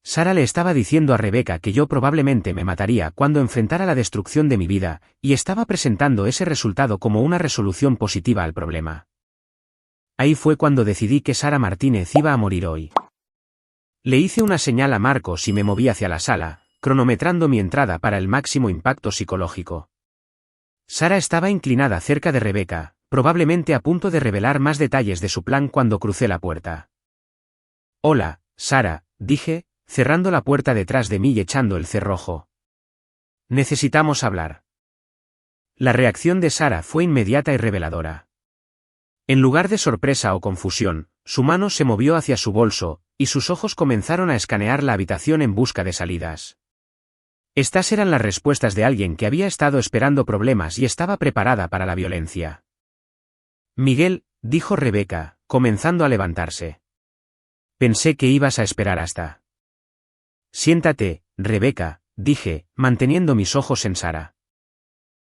Speaker 1: Sara le estaba diciendo a Rebecca que yo probablemente me mataría cuando enfrentara la destrucción de mi vida, y estaba presentando ese resultado como una resolución positiva al problema. Ahí fue cuando decidí que Sara Martínez iba a morir hoy. Le hice una señal a Marcos y me moví hacia la sala, cronometrando mi entrada para el máximo impacto psicológico. Sara estaba inclinada cerca de Rebecca, probablemente a punto de revelar más detalles de su plan cuando crucé la puerta. «Hola, Sara», dije, cerrando la puerta detrás de mí y echando el cerrojo. «Necesitamos hablar». La reacción de Sara fue inmediata y reveladora. En lugar de sorpresa o confusión, su mano se movió hacia su bolso, y sus ojos comenzaron a escanear la habitación en busca de salidas. Estas eran las respuestas de alguien que había estado esperando problemas y estaba preparada para la violencia. «Miguel», dijo Rebecca, comenzando a levantarse. «Pensé que ibas a esperar hasta». «Siéntate, Rebecca», dije, manteniendo mis ojos en Sara.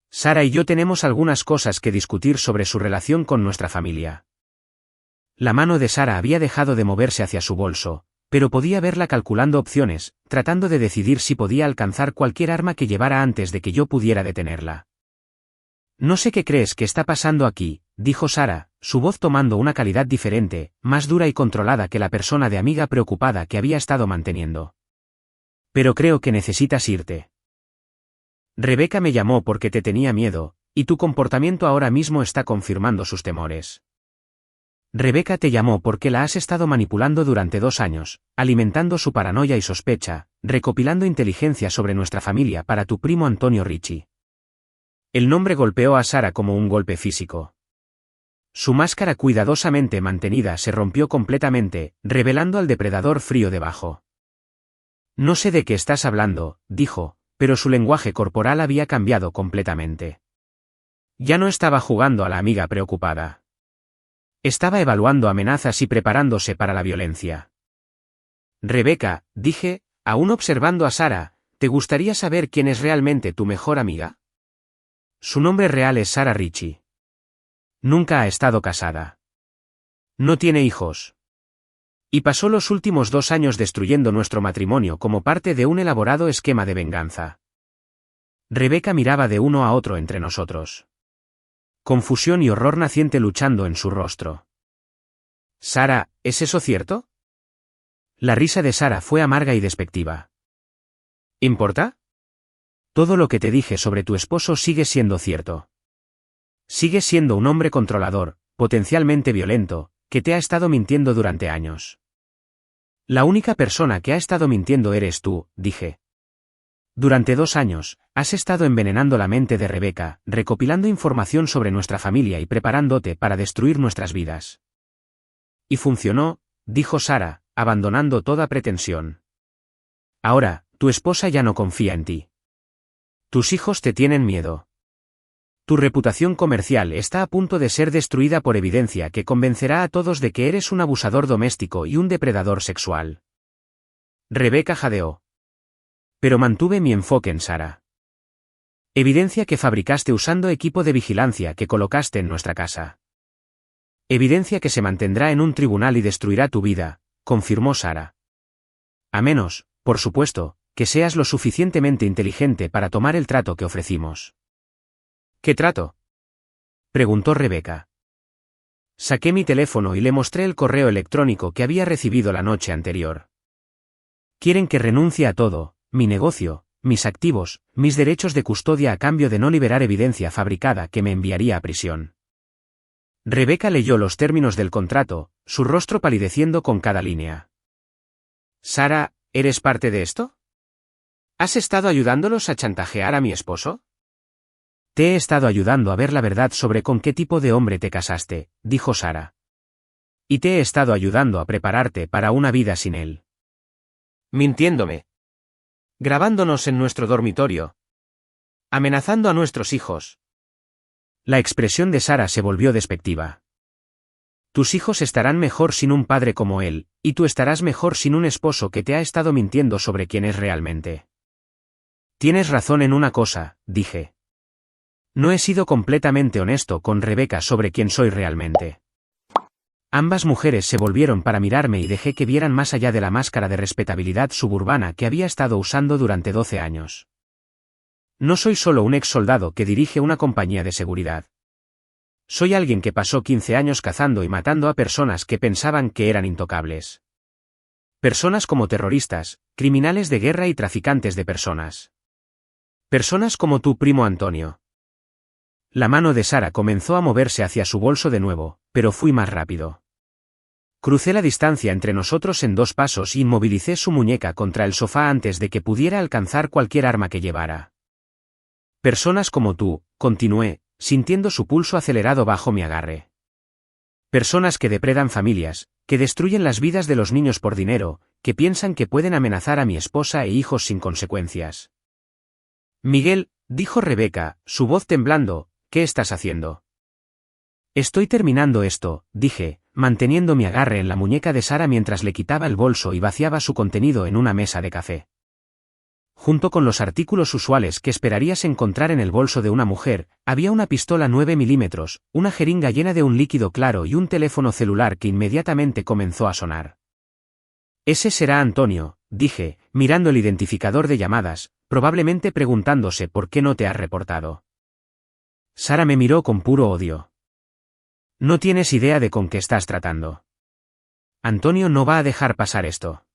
Speaker 1: «Sara y yo tenemos algunas cosas que discutir sobre su relación con nuestra familia». La mano de Sara había dejado de moverse hacia su bolso, pero podía verla calculando opciones, tratando de decidir si podía alcanzar cualquier arma que llevara antes de que yo pudiera detenerla. «No sé qué crees que está pasando aquí», dijo Sara, su voz tomando una calidad diferente, más dura y controlada que la persona de amiga preocupada que había estado manteniendo. «Pero creo que necesitas irte. Rebecca me llamó porque te tenía miedo, y tu comportamiento ahora mismo está confirmando sus temores. Rebecca te llamó porque la has estado manipulando durante 2 años, alimentando su paranoia y sospecha, recopilando inteligencia sobre nuestra familia para tu primo Antonio Ricci». El nombre golpeó a Sara como un golpe físico. Su máscara cuidadosamente mantenida se rompió completamente, revelando al depredador frío debajo. «No sé de qué estás hablando», dijo, pero su lenguaje corporal había cambiado completamente. Ya no estaba jugando a la amiga preocupada. Estaba evaluando amenazas y preparándose para la violencia. «Rebecca», dije, aún observando a Sara, «¿te gustaría saber quién es realmente tu mejor amiga?» Su nombre real es Sara Ricci. Nunca ha estado casada. No tiene hijos. Y pasó los últimos 2 años destruyendo nuestro matrimonio como parte de un elaborado esquema de venganza. Rebecca miraba de uno a otro entre nosotros. Confusión y horror naciente luchando en su rostro. «Sara, ¿es eso cierto?» La risa de Sara fue amarga y despectiva. «¿Importa? Todo lo que te dije sobre tu esposo sigue siendo cierto. Sigue siendo un hombre controlador, potencialmente violento, que te ha estado mintiendo durante años. La única persona que ha estado mintiendo eres tú», dije. «Durante 2 años, has estado envenenando la mente de Rebecca, recopilando información sobre nuestra familia y preparándote para destruir nuestras vidas». «Y funcionó», dijo Sara, abandonando toda pretensión. «Ahora, tu esposa ya no confía en ti. Tus hijos te tienen miedo. Tu reputación comercial está a punto de ser destruida por evidencia que convencerá a todos de que eres un abusador doméstico y un depredador sexual». Rebecca jadeó. Pero mantuve mi enfoque en Sara. «Evidencia que fabricaste usando equipo de vigilancia que colocaste en nuestra casa. Evidencia que se mantendrá en un tribunal y destruirá tu vida», confirmó Sara. «A menos, por supuesto, que seas lo suficientemente inteligente para tomar el trato que ofrecimos». «¿Qué trato?», preguntó Rebecca. Saqué mi teléfono y le mostré el correo electrónico que había recibido la noche anterior. «Quieren que renuncie a todo, mi negocio, mis activos, mis derechos de custodia a cambio de no liberar evidencia fabricada que me enviaría a prisión». Rebecca leyó los términos del contrato, su rostro palideciendo con cada línea. «Sara, ¿eres parte de esto? ¿Has estado ayudándolos a chantajear a mi esposo?» «Te he estado ayudando a ver la verdad sobre con qué tipo de hombre te casaste», dijo Sara. «Y te he estado ayudando a prepararte para una vida sin él. Mintiéndome. Grabándonos en nuestro dormitorio. Amenazando a nuestros hijos». La expresión de Sara se volvió despectiva. «Tus hijos estarán mejor sin un padre como él, y tú estarás mejor sin un esposo que te ha estado mintiendo sobre quién es realmente». Tienes razón en una cosa, dije. No he sido completamente honesto con Rebeca sobre quién soy realmente. Ambas mujeres se volvieron para mirarme y dejé que vieran más allá de la máscara de respetabilidad suburbana que había estado usando durante 12 años. No soy solo un ex soldado que dirige una compañía de seguridad. Soy alguien que pasó 15 años cazando y matando a personas que pensaban que eran intocables. Personas como terroristas, criminales de guerra y traficantes de personas. Personas como tu primo Antonio. La mano de Sara comenzó a moverse hacia su bolso de nuevo, pero fui más rápido. Crucé la distancia entre nosotros en 2 pasos y inmovilicé su muñeca contra el sofá antes de que pudiera alcanzar cualquier arma que llevara. Personas como tú, continué, sintiendo su pulso acelerado bajo mi agarre. Personas que depredan familias, que destruyen las vidas de los niños por dinero, que piensan que pueden amenazar a mi esposa e hijos sin consecuencias. Miguel, dijo Rebeca, su voz temblando, ¿qué estás haciendo? Estoy terminando esto, dije, manteniendo mi agarre en la muñeca de Sara mientras le quitaba el bolso y vaciaba su contenido en una mesa de café. Junto con los artículos usuales que esperarías encontrar en el bolso de una mujer, había una pistola 9 milímetros, una jeringa llena de un líquido claro y un teléfono celular que inmediatamente comenzó a sonar. Ese será Antonio, dije, mirando el identificador de llamadas, probablemente preguntándose por qué no te has reportado. Sara me miró con puro odio. No tienes idea de con qué estás tratando. Antonio no va a dejar pasar esto.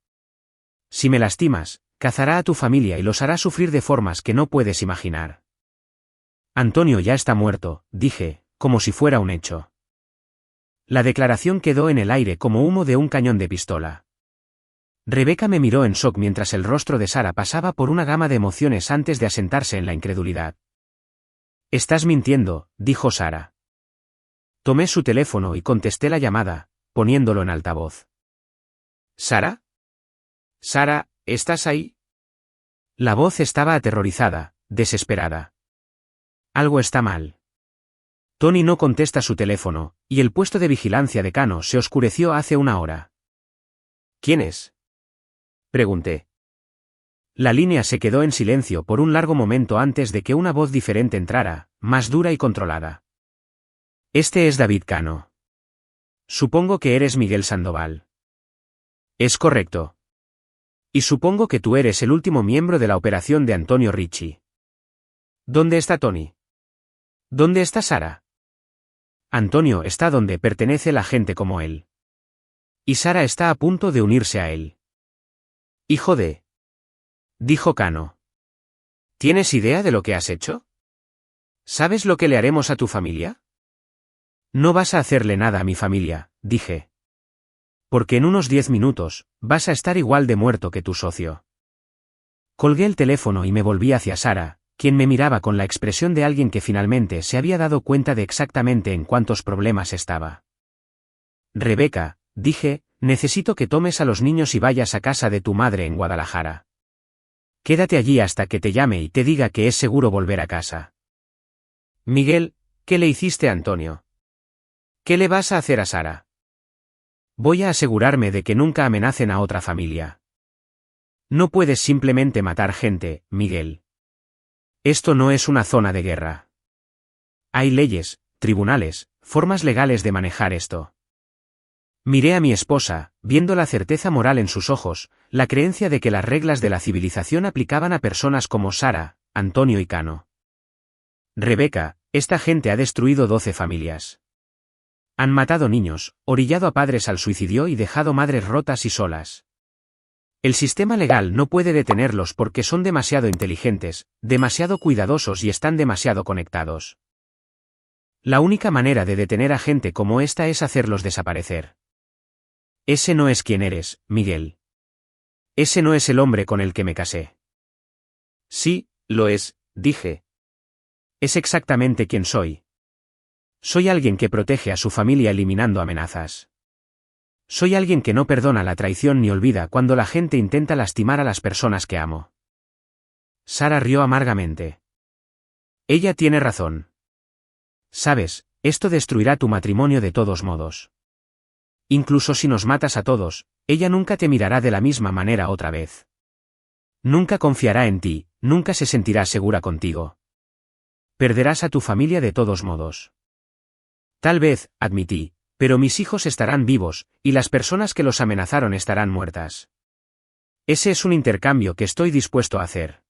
Speaker 1: Si me lastimas, cazará a tu familia y los hará sufrir de formas que no puedes imaginar. Antonio ya está muerto, dije, como si fuera un hecho. La declaración quedó en el aire como humo de un cañón de pistola. Rebeca me miró en shock mientras el rostro de Sara pasaba por una gama de emociones antes de asentarse en la incredulidad. Estás mintiendo, dijo Sara. Tomé su teléfono y contesté la llamada, poniéndolo en altavoz. ¿Sara? Sara, ¿estás ahí? La voz estaba aterrorizada, desesperada. Algo está mal. Tony no contesta su teléfono, y el puesto de vigilancia de Cano se oscureció hace una hora. ¿Quién es? Pregunté. La línea se quedó en silencio por un largo momento antes de que una voz diferente entrara, más dura y controlada. Este es David Cano. Supongo que eres Miguel Sandoval. Es correcto. Y supongo que tú eres el último miembro de la operación de Antonio Ricci. ¿Dónde está Tony? ¿Dónde está Sara? Antonio está donde pertenece la gente como él. Y Sara está a punto de unirse a él. Hijo de... dijo Cano. ¿Tienes idea de lo que has hecho? ¿Sabes lo que le haremos a tu familia? No vas a hacerle nada a mi familia, dije. Porque en unos 10 minutos, vas a estar igual de muerto que tu socio. Colgué el teléfono y me volví hacia Sara, quien me miraba con la expresión de alguien que finalmente se había dado cuenta de exactamente en cuántos problemas estaba. Rebeca, dije, necesito que tomes a los niños y vayas a casa de tu madre en Guadalajara. Quédate allí hasta que te llame y te diga que es seguro volver a casa. Miguel, ¿qué le hiciste a Antonio? ¿Qué le vas a hacer a Sara? Voy a asegurarme de que nunca amenacen a otra familia. No puedes simplemente matar gente, Miguel. Esto no es una zona de guerra. Hay leyes, tribunales, formas legales de manejar esto. Miré a mi esposa, viendo la certeza moral en sus ojos, la creencia de que las reglas de la civilización aplicaban a personas como Sara, Antonio y Cano. Rebeca, esta gente ha destruido 12 familias. Han matado niños, orillado a padres al suicidio y dejado madres rotas y solas. El sistema legal no puede detenerlos porque son demasiado inteligentes, demasiado cuidadosos y están demasiado conectados. La única manera de detener a gente como esta es hacerlos desaparecer. Ese no es quien eres, Miguel. Ese no es el hombre con el que me casé. Sí, lo es, dije. Es exactamente quien soy. Soy alguien que protege a su familia eliminando amenazas. Soy alguien que no perdona la traición ni olvida cuando la gente intenta lastimar a las personas que amo. Sara rió amargamente. Ella tiene razón. Sabes, esto destruirá tu matrimonio de todos modos. Incluso si nos matas a todos, ella nunca te mirará de la misma manera otra vez. Nunca confiará en ti, nunca se sentirá segura contigo. Perderás a tu familia de todos modos. Tal vez, admití, pero mis hijos estarán vivos, y las personas que los amenazaron estarán muertas. Ese es un intercambio que estoy dispuesto a hacer.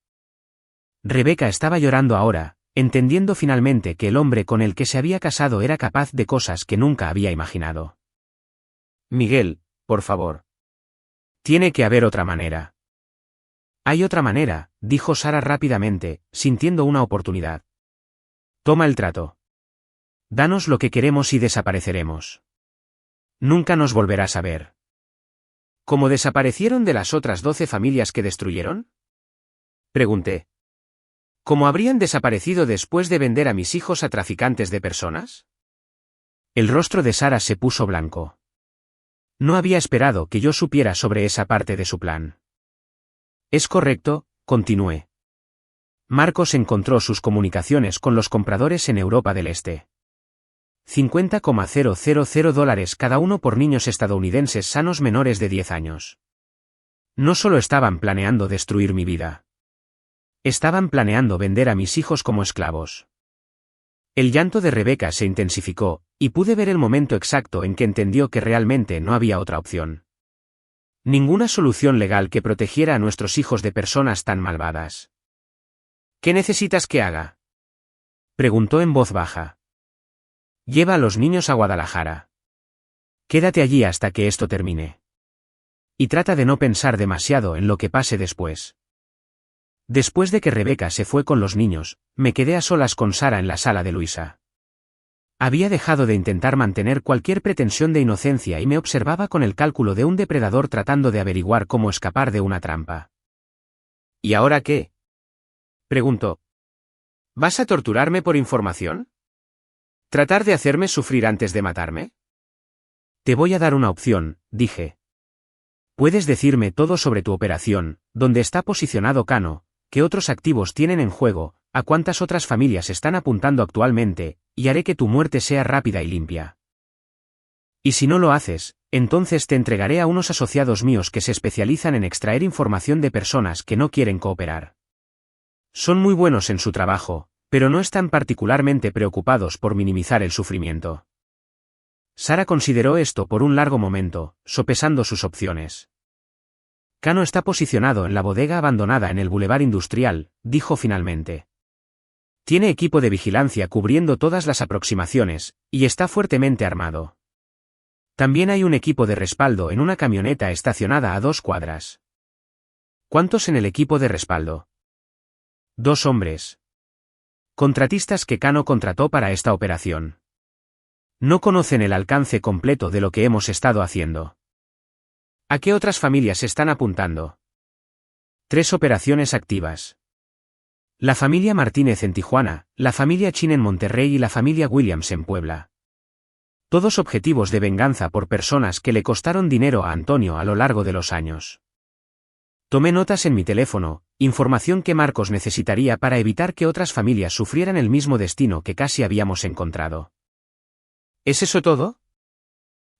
Speaker 1: Rebeca estaba llorando ahora, entendiendo finalmente que el hombre con el que se había casado era capaz de cosas que nunca había imaginado. Miguel, por favor. Tiene que haber otra manera. Hay otra manera, dijo Sara rápidamente, sintiendo una oportunidad. Toma el trato. Danos lo que queremos y desapareceremos. Nunca nos volverás a ver. ¿Cómo desaparecieron de las otras 12 familias que destruyeron? Pregunté. ¿Cómo habrían desaparecido después de vender a mis hijos a traficantes de personas? El rostro de Sara se puso blanco. No había esperado que yo supiera sobre esa parte de su plan. Es correcto, continué. Marcos encontró sus comunicaciones con los compradores en Europa del Este. $50,000 cada uno por niños estadounidenses sanos menores de 10 años. No solo estaban planeando destruir mi vida. Estaban planeando vender a mis hijos como esclavos. El llanto de Rebeca se intensificó, y pude ver el momento exacto en que entendió que realmente no había otra opción. Ninguna solución legal que protegiera a nuestros hijos de personas tan malvadas. ¿Qué necesitas que haga? Preguntó en voz baja. Lleva a los niños a Guadalajara. Quédate allí hasta que esto termine. Y trata de no pensar demasiado en lo que pase después. Después de que Rebeca se fue con los niños, me quedé a solas con Sara en la sala de Luisa. Había dejado de intentar mantener cualquier pretensión de inocencia y me observaba con el cálculo de un depredador tratando de averiguar cómo escapar de una trampa. ¿Y ahora qué? Preguntó. ¿Vas a torturarme por información? ¿Tratar de hacerme sufrir antes de matarme? Te voy a dar una opción, dije. Puedes decirme todo sobre tu operación, dónde está posicionado Cano, qué otros activos tienen en juego, a cuántas otras familias están apuntando actualmente, y haré que tu muerte sea rápida y limpia. Y si no lo haces, entonces te entregaré a unos asociados míos que se especializan en extraer información de personas que no quieren cooperar. Son muy buenos en su trabajo, pero no están particularmente preocupados por minimizar el sufrimiento. Sara consideró esto por un largo momento, sopesando sus opciones. Cano está posicionado en la bodega abandonada en el Boulevard Industrial, dijo finalmente. Tiene equipo de vigilancia cubriendo todas las aproximaciones, y está fuertemente armado. También hay un equipo de respaldo en una camioneta estacionada a 2 cuadras. ¿Cuántos en el equipo de respaldo? 2 hombres. Contratistas que Cano contrató para esta operación. No conocen el alcance completo de lo que hemos estado haciendo. ¿A qué otras familias están apuntando? 3 operaciones activas. La familia Martínez en Tijuana, la familia Chin en Monterrey y la familia Williams en Puebla. Todos objetivos de venganza por personas que le costaron dinero a Antonio a lo largo de los años. Tomé notas en mi teléfono, información que Marcos necesitaría para evitar que otras familias sufrieran el mismo destino que casi habíamos encontrado. ¿Es eso todo?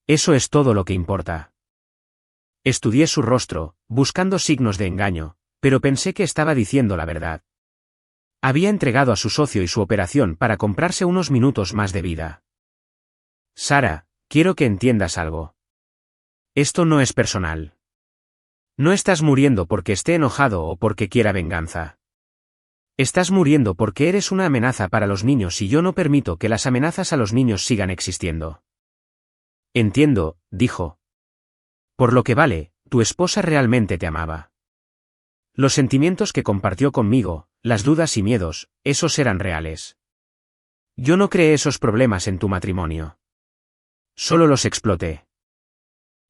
Speaker 1: Eso es todo lo que importa. Estudié su rostro, buscando signos de engaño, pero pensé que estaba diciendo la verdad. Había entregado a su socio y su operación para comprarse unos minutos más de vida. Sara, quiero que entiendas algo. Esto no es personal. No estás muriendo porque esté enojado o porque quiera venganza. Estás muriendo porque eres una amenaza para los niños y yo no permito que las amenazas a los niños sigan existiendo. Entiendo, dijo. Por lo que vale, tu esposa realmente te amaba. Los sentimientos que compartió conmigo, las dudas y miedos, esos eran reales. Yo no creé esos problemas en tu matrimonio. Solo los exploté.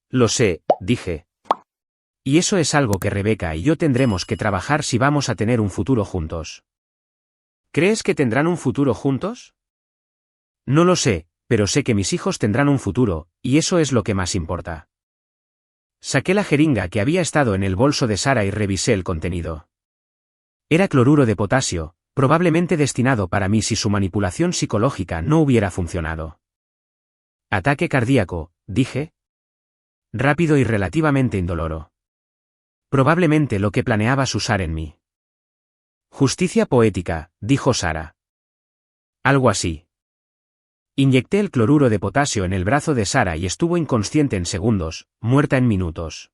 Speaker 1: Lo sé, dije. Y eso es algo que Rebeca y yo tendremos que trabajar si vamos a tener un futuro juntos. ¿Crees que tendrán un futuro juntos? No lo sé, pero sé que mis hijos tendrán un futuro, y eso es lo que más importa. Saqué la jeringa que había estado en el bolso de Sara y revisé el contenido. Era cloruro de potasio, probablemente destinado para mí si su manipulación psicológica no hubiera funcionado. Ataque cardíaco, dije. Rápido y relativamente indoloro. Probablemente lo que planeabas usar en mí. Justicia poética, dijo Sara. Algo así. Inyecté el cloruro de potasio en el brazo de Sara y estuvo inconsciente en segundos, muerta en minutos.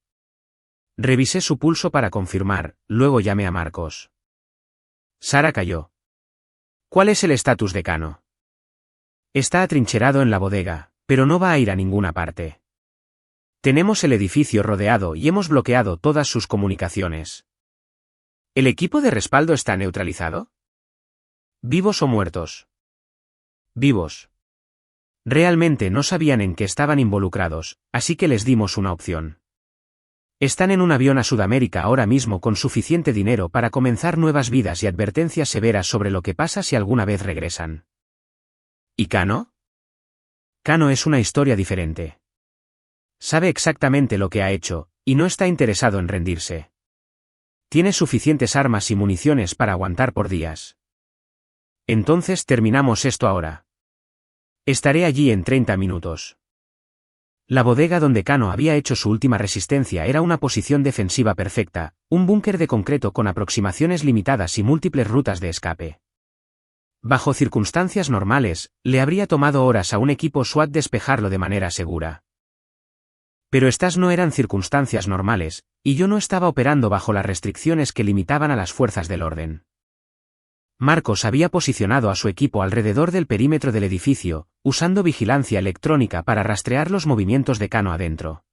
Speaker 1: Revisé su pulso para confirmar, luego llamé a Marcos. Sara cayó. ¿Cuál es el estatus de Cano? Está atrincherado en la bodega, pero no va a ir a ninguna parte. Tenemos el edificio rodeado y hemos bloqueado todas sus comunicaciones. ¿El equipo de respaldo está neutralizado? ¿Vivos o muertos? Vivos. Realmente no sabían en qué estaban involucrados, así que les dimos una opción. Están en un avión a Sudamérica ahora mismo con suficiente dinero para comenzar nuevas vidas y advertencias severas sobre lo que pasa si alguna vez regresan. ¿Y Cano? Cano es una historia diferente. Sabe exactamente lo que ha hecho, y no está interesado en rendirse. Tiene suficientes armas y municiones para aguantar por días. Entonces terminamos esto ahora. Estaré allí en 30 minutos. La bodega donde Cano había hecho su última resistencia era una posición defensiva perfecta, un búnker de concreto con aproximaciones limitadas y múltiples rutas de escape. Bajo circunstancias normales, le habría tomado horas a un equipo SWAT despejarlo de manera segura. Pero estas no eran circunstancias normales, y yo no estaba operando bajo las restricciones que limitaban a las fuerzas del orden. Marcos había posicionado a su equipo alrededor del perímetro del edificio, usando vigilancia electrónica para rastrear los movimientos de Cano adentro.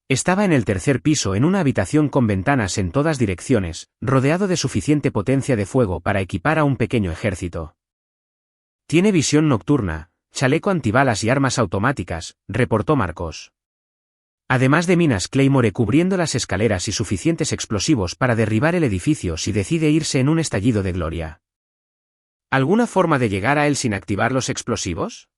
Speaker 1: Estaba en el tercer piso en una habitación con ventanas en todas direcciones, rodeado de suficiente potencia de fuego para equipar a un pequeño ejército. Tiene visión nocturna, chaleco antibalas y armas automáticas, reportó Marcos. Además de minas Claymore cubriendo las escaleras y suficientes explosivos para derribar el edificio si decide irse en un estallido de gloria. ¿Alguna forma de llegar a él sin activar los explosivos?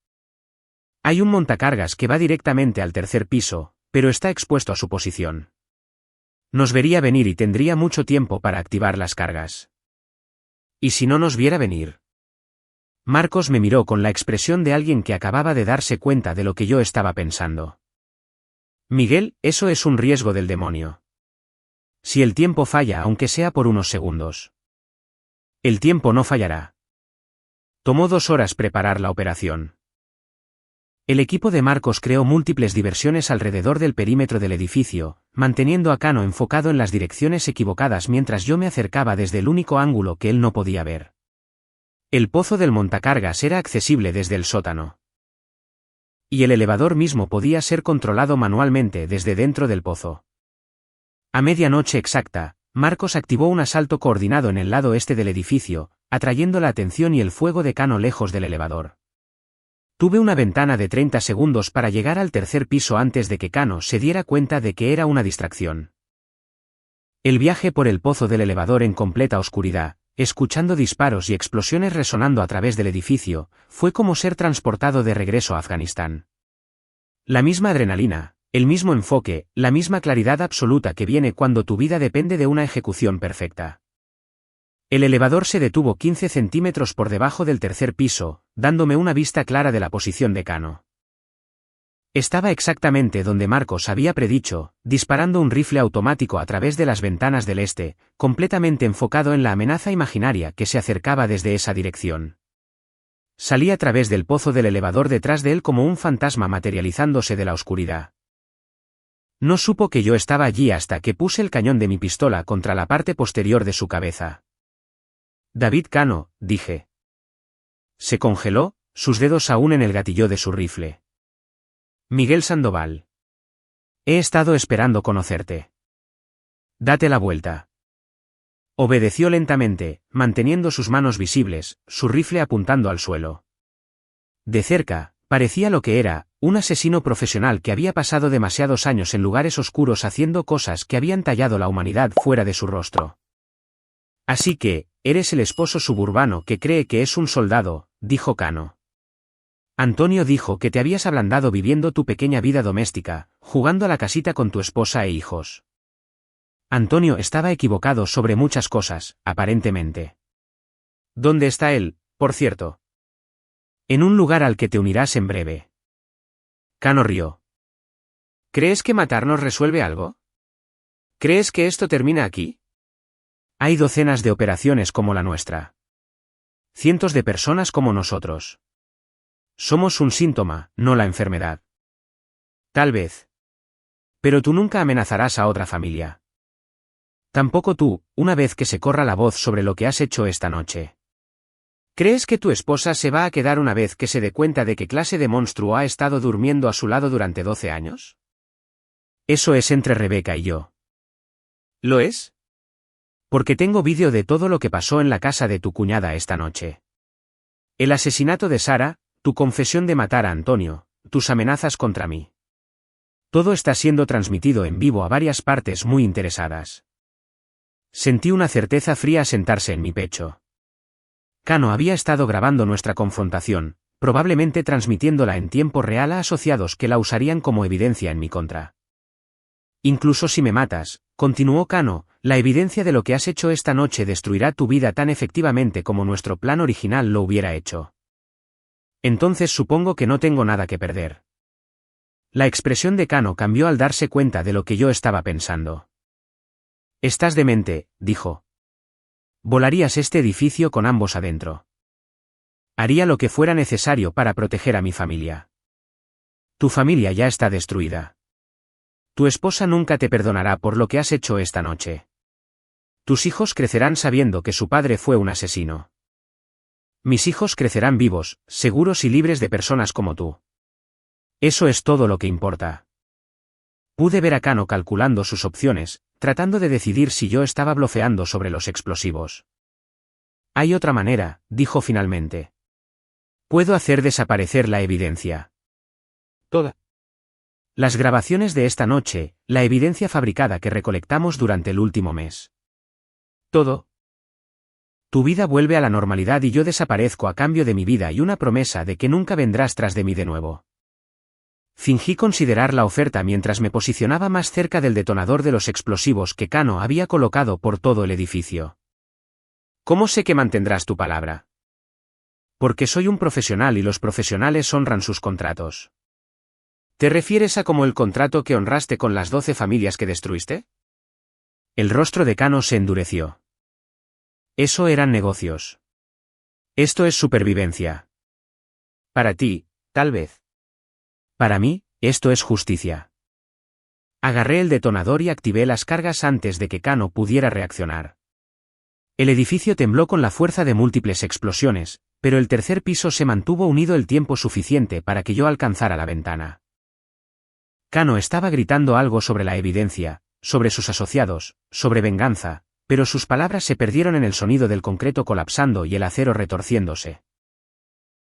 Speaker 1: Hay un montacargas que va directamente al tercer piso, pero está expuesto a su posición. Nos vería venir y tendría mucho tiempo para activar las cargas. ¿Y si no nos viera venir? Marcos me miró con la expresión de alguien que acababa de darse cuenta de lo que yo estaba pensando. Miguel, eso es un riesgo del demonio. Si el tiempo falla aunque sea por unos segundos. El tiempo no fallará. Tomó 2 horas preparar la operación. El equipo de Marcos creó múltiples diversiones alrededor del perímetro del edificio, manteniendo a Cano enfocado en las direcciones equivocadas mientras yo me acercaba desde el único ángulo que él no podía ver. El pozo del montacargas era accesible desde el sótano. Y el elevador mismo podía ser controlado manualmente desde dentro del pozo. A medianoche exacta, Marcos activó un asalto coordinado en el lado este del edificio, atrayendo la atención y el fuego de Cano lejos del elevador. Tuve una ventana de 30 segundos para llegar al tercer piso antes de que Cano se diera cuenta de que era una distracción. El viaje por el pozo del elevador en completa oscuridad, escuchando disparos y explosiones resonando a través del edificio, fue como ser transportado de regreso a Afganistán. La misma adrenalina, el mismo enfoque, la misma claridad absoluta que viene cuando tu vida depende de una ejecución perfecta. El elevador se detuvo 15 centímetros por debajo del tercer piso, dándome una vista clara de la posición de Cano. Estaba exactamente donde Marcos había predicho, disparando un rifle automático a través de las ventanas del este, completamente enfocado en la amenaza imaginaria que se acercaba desde esa dirección. Salí a través del pozo del elevador detrás de él como un fantasma materializándose de la oscuridad. No supo que yo estaba allí hasta que puse el cañón de mi pistola contra la parte posterior de su cabeza. David Cano, dije. Se congeló, sus dedos aún en el gatillo de su rifle. Miguel Sandoval. He estado esperando conocerte. Date la vuelta. Obedeció lentamente, manteniendo sus manos visibles, su rifle apuntando al suelo. De cerca, parecía lo que era, un asesino profesional que había pasado demasiados años en lugares oscuros haciendo cosas que habían tallado la humanidad fuera de su rostro. Así que, eres el esposo suburbano que cree que es un soldado, dijo Cano. Antonio dijo que te habías ablandado viviendo tu pequeña vida doméstica, jugando a la casita con tu esposa e hijos. Antonio estaba equivocado sobre muchas cosas, aparentemente. ¿Dónde está él, por cierto? En un lugar al que te unirás en breve. Cano rió. ¿Crees que matarnos resuelve algo? ¿Crees que esto termina aquí? Hay docenas de operaciones como la nuestra. Cientos de personas como nosotros. Somos un síntoma, no la enfermedad. Tal vez. Pero tú nunca amenazarás a otra familia. Tampoco tú, una vez que se corra la voz sobre lo que has hecho esta noche. ¿Crees que tu esposa se va a quedar una vez que se dé cuenta de qué clase de monstruo ha estado durmiendo a su lado durante 12 años? Eso es entre Rebeca y yo. ¿Lo es? Porque tengo vídeo de todo lo que pasó en la casa de tu cuñada esta noche. El asesinato de Sara, tu confesión de matar a Antonio, tus amenazas contra mí. Todo está siendo transmitido en vivo a varias partes muy interesadas. Sentí una certeza fría sentarse en mi pecho. Kano había estado grabando nuestra confrontación, probablemente transmitiéndola en tiempo real a asociados que la usarían como evidencia en mi contra. Incluso si me matas, continuó Kano, la evidencia de lo que has hecho esta noche destruirá tu vida tan efectivamente como nuestro plan original lo hubiera hecho. Entonces supongo que no tengo nada que perder. La expresión de Kano cambió al darse cuenta de lo que yo estaba pensando. Estás demente, dijo. Volarías este edificio con ambos adentro. Haría lo que fuera necesario para proteger a mi familia. Tu familia ya está destruida. Tu esposa nunca te perdonará por lo que has hecho esta noche. Tus hijos crecerán sabiendo que su padre fue un asesino. Mis hijos crecerán vivos, seguros y libres de personas como tú. Eso es todo lo que importa. Pude ver a Kano calculando sus opciones, tratando de decidir si yo estaba blofeando sobre los explosivos. Hay otra manera, dijo finalmente. Puedo hacer desaparecer la evidencia. Toda. Las grabaciones de esta noche, la evidencia fabricada que recolectamos durante el último mes. Todo. Tu vida vuelve a la normalidad y yo desaparezco a cambio de mi vida y una promesa de que nunca vendrás tras de mí de nuevo. Fingí considerar la oferta mientras me posicionaba más cerca del detonador de los explosivos que Kano había colocado por todo el edificio. ¿Cómo sé que mantendrás tu palabra? Porque soy un profesional y los profesionales honran sus contratos. ¿Te refieres a como el contrato que honraste con las 12 familias que destruiste? El rostro de Kano se endureció. Eso eran negocios. Esto es supervivencia. Para ti, tal vez. Para mí, esto es justicia. Agarré el detonador y activé las cargas antes de que Kano pudiera reaccionar. El edificio tembló con la fuerza de múltiples explosiones, pero el tercer piso se mantuvo unido el tiempo suficiente para que yo alcanzara la ventana. Kano estaba gritando algo sobre la evidencia, sobre sus asociados, sobre venganza, pero sus palabras se perdieron en el sonido del concreto colapsando y el acero retorciéndose.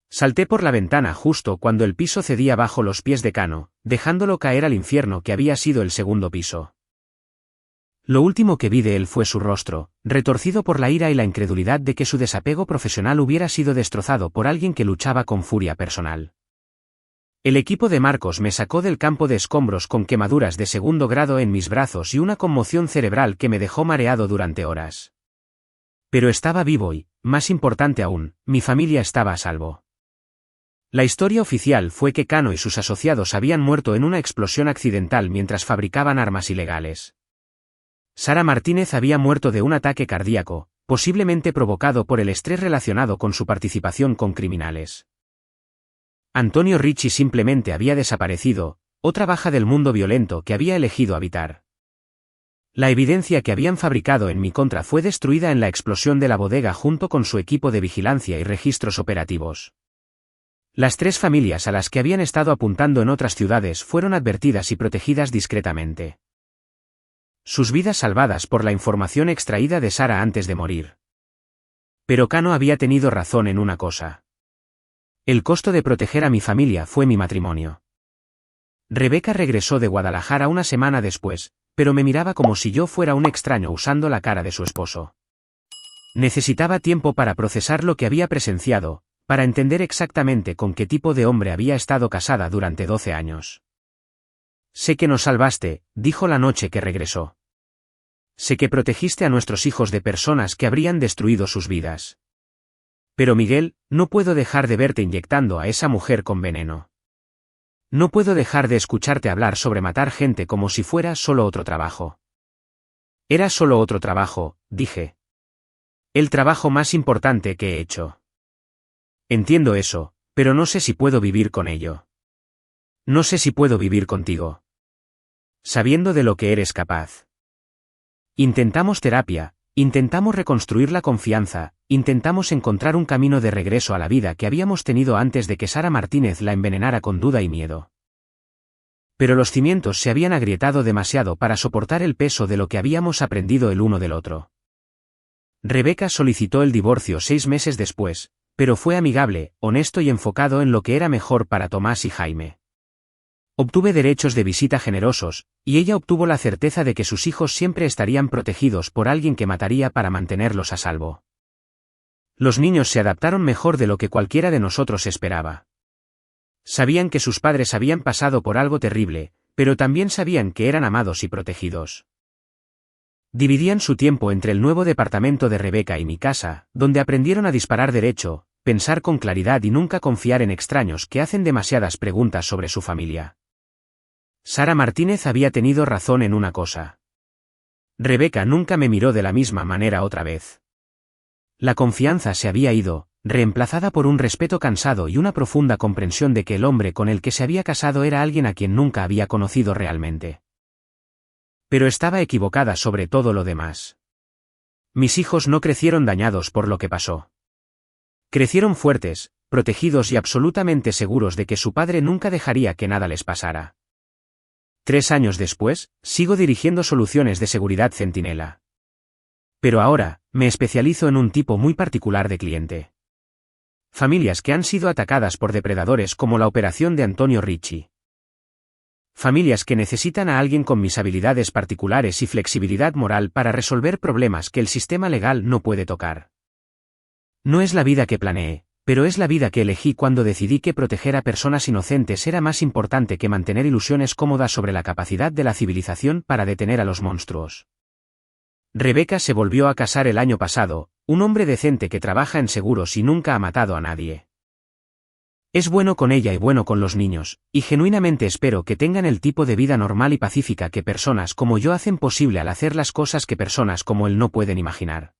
Speaker 1: Salté por la ventana justo cuando el piso cedía bajo los pies de Kano, dejándolo caer al infierno que había sido el segundo piso. Lo último que vi de él fue su rostro, retorcido por la ira y la incredulidad de que su desapego profesional hubiera sido destrozado por alguien que luchaba con furia personal. El equipo de Marcos me sacó del campo de escombros con quemaduras de segundo grado en mis brazos y una conmoción cerebral que me dejó mareado durante horas. Pero estaba vivo y, más importante aún, mi familia estaba a salvo. La historia oficial fue que Kano y sus asociados habían muerto en una explosión accidental mientras fabricaban armas ilegales. Sara Martínez había muerto de un ataque cardíaco, posiblemente provocado por el estrés relacionado con su participación con criminales. Antonio Ricci simplemente había desaparecido, otra baja del mundo violento que había elegido habitar. La evidencia que habían fabricado en mi contra fue destruida en la explosión de la bodega junto con su equipo de vigilancia y registros operativos. Las 3 familias a las que habían estado apuntando en otras ciudades fueron advertidas y protegidas discretamente. Sus vidas salvadas por la información extraída de Sara antes de morir. Pero Kano había tenido razón en una cosa. El costo de proteger a mi familia fue mi matrimonio. Rebeca regresó de Guadalajara una semana después, pero me miraba como si yo fuera un extraño usando la cara de su esposo. Necesitaba tiempo para procesar lo que había presenciado, para entender exactamente con qué tipo de hombre había estado casada durante 12 años. Sé que nos salvaste, dijo la noche que regresó. Sé que protegiste a nuestros hijos de personas que habrían destruido sus vidas. Pero Miguel, no puedo dejar de verte inyectando a esa mujer con veneno. No puedo dejar de escucharte hablar sobre matar gente como si fuera solo otro trabajo. Era solo otro trabajo, dije. El trabajo más importante que he hecho. Entiendo eso, pero no sé si puedo vivir con ello. No sé si puedo vivir contigo. Sabiendo de lo que eres capaz. Intentamos terapia, intentamos reconstruir la confianza, intentamos encontrar un camino de regreso a la vida que habíamos tenido antes de que Sara Martínez la envenenara con duda y miedo. Pero los cimientos se habían agrietado demasiado para soportar el peso de lo que habíamos aprendido el uno del otro. Rebeca solicitó el divorcio 6 meses después, pero fue amigable, honesto y enfocado en lo que era mejor para Tomás y Jaime. Obtuve derechos de visita generosos, y ella obtuvo la certeza de que sus hijos siempre estarían protegidos por alguien que mataría para mantenerlos a salvo. Los niños se adaptaron mejor de lo que cualquiera de nosotros esperaba. Sabían que sus padres habían pasado por algo terrible, pero también sabían que eran amados y protegidos. Dividían su tiempo entre el nuevo departamento de Rebeca y mi casa, donde aprendieron a disparar derecho, pensar con claridad y nunca confiar en extraños que hacen demasiadas preguntas sobre su familia. Sara Martínez había tenido razón en una cosa. Rebeca nunca me miró de la misma manera otra vez. La confianza se había ido, reemplazada por un respeto cansado y una profunda comprensión de que el hombre con el que se había casado era alguien a quien nunca había conocido realmente. Pero estaba equivocada sobre todo lo demás. Mis hijos no crecieron dañados por lo que pasó. Crecieron fuertes, protegidos y absolutamente seguros de que su padre nunca dejaría que nada les pasara. 3 años después, sigo dirigiendo soluciones de seguridad Centinela. Pero ahora, me especializo en un tipo muy particular de cliente. Familias que han sido atacadas por depredadores como la operación de Antonio Ricci. Familias que necesitan a alguien con mis habilidades particulares y flexibilidad moral para resolver problemas que el sistema legal no puede tocar. No es la vida que planeé, pero es la vida que elegí cuando decidí que proteger a personas inocentes era más importante que mantener ilusiones cómodas sobre la capacidad de la civilización para detener a los monstruos. Rebeca se volvió a casar el año pasado, un hombre decente que trabaja en seguros y nunca ha matado a nadie. Es bueno con ella y bueno con los niños, y genuinamente espero que tengan el tipo de vida normal y pacífica que personas como yo hacen posible al hacer las cosas que personas como él no pueden imaginar.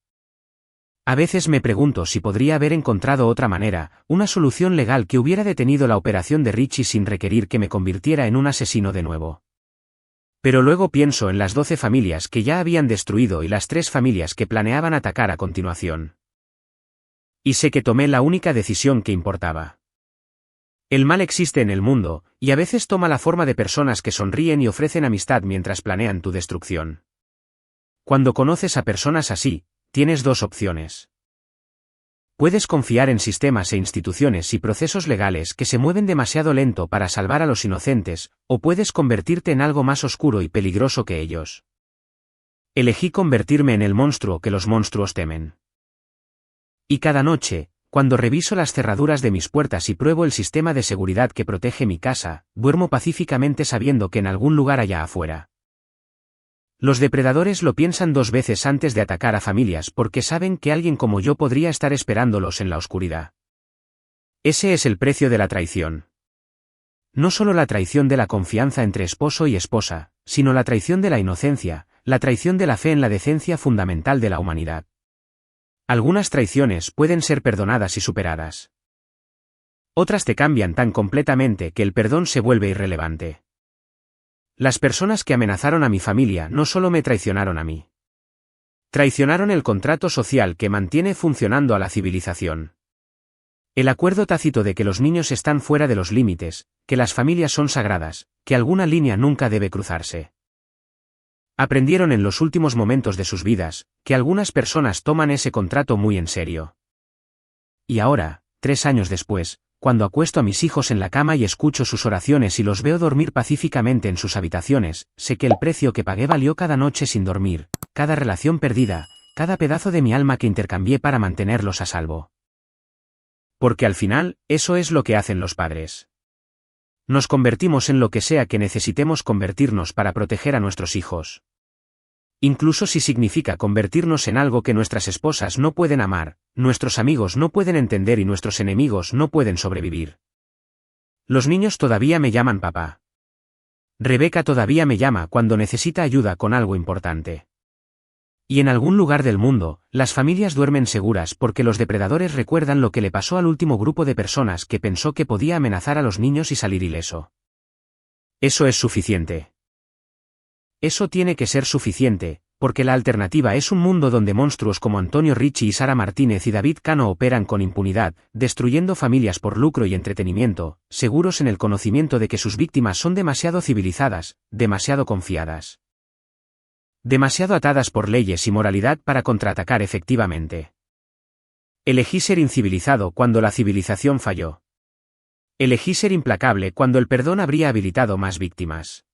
Speaker 1: A veces me pregunto si podría haber encontrado otra manera, una solución legal que hubiera detenido la operación de Ricci sin requerir que me convirtiera en un asesino de nuevo. Pero luego pienso en las 12 familias que ya habían destruido y las 3 familias que planeaban atacar a continuación. Y sé que tomé la única decisión que importaba. El mal existe en el mundo, y a veces toma la forma de personas que sonríen y ofrecen amistad mientras planean tu destrucción. Cuando conoces a personas así, tienes 2 opciones. Puedes confiar en sistemas e instituciones y procesos legales que se mueven demasiado lento para salvar a los inocentes, o puedes convertirte en algo más oscuro y peligroso que ellos. Elegí convertirme en el monstruo que los monstruos temen. Y cada noche, cuando reviso las cerraduras de mis puertas y pruebo el sistema de seguridad que protege mi casa, duermo pacíficamente sabiendo que en algún lugar allá afuera. Los depredadores lo piensan 2 veces antes de atacar a familias porque saben que alguien como yo podría estar esperándolos en la oscuridad. Ese es el precio de la traición. No solo la traición de la confianza entre esposo y esposa, sino la traición de la inocencia, la traición de la fe en la decencia fundamental de la humanidad. Algunas traiciones pueden ser perdonadas y superadas. Otras te cambian tan completamente que el perdón se vuelve irrelevante. Las personas que amenazaron a mi familia no solo me traicionaron a mí. Traicionaron el contrato social que mantiene funcionando a la civilización. El acuerdo tácito de que los niños están fuera de los límites, que las familias son sagradas, que alguna línea nunca debe cruzarse. Aprendieron en los últimos momentos de sus vidas, que algunas personas toman ese contrato muy en serio. Y ahora, 3 años después, cuando acuesto a mis hijos en la cama y escucho sus oraciones y los veo dormir pacíficamente en sus habitaciones, sé que el precio que pagué valió cada noche sin dormir, cada relación perdida, cada pedazo de mi alma que intercambié para mantenerlos a salvo. Porque al final, eso es lo que hacen los padres. Nos convertimos en lo que sea que necesitemos convertirnos para proteger a nuestros hijos. Incluso si significa convertirnos en algo que nuestras esposas no pueden amar, nuestros amigos no pueden entender y nuestros enemigos no pueden sobrevivir. Los niños todavía me llaman papá. Rebeca todavía me llama cuando necesita ayuda con algo importante. Y en algún lugar del mundo, las familias duermen seguras porque los depredadores recuerdan lo que le pasó al último grupo de personas que pensó que podía amenazar a los niños y salir ileso. Eso es suficiente. Eso tiene que ser suficiente, porque la alternativa es un mundo donde monstruos como Antonio Ricci y Sara Martínez y David Cano operan con impunidad, destruyendo familias por lucro y entretenimiento, seguros en el conocimiento de que sus víctimas son demasiado civilizadas, demasiado confiadas. Demasiado atadas por leyes y moralidad para contraatacar efectivamente. Elegí ser incivilizado cuando la civilización falló. Elegí ser implacable cuando el perdón habría habilitado más víctimas.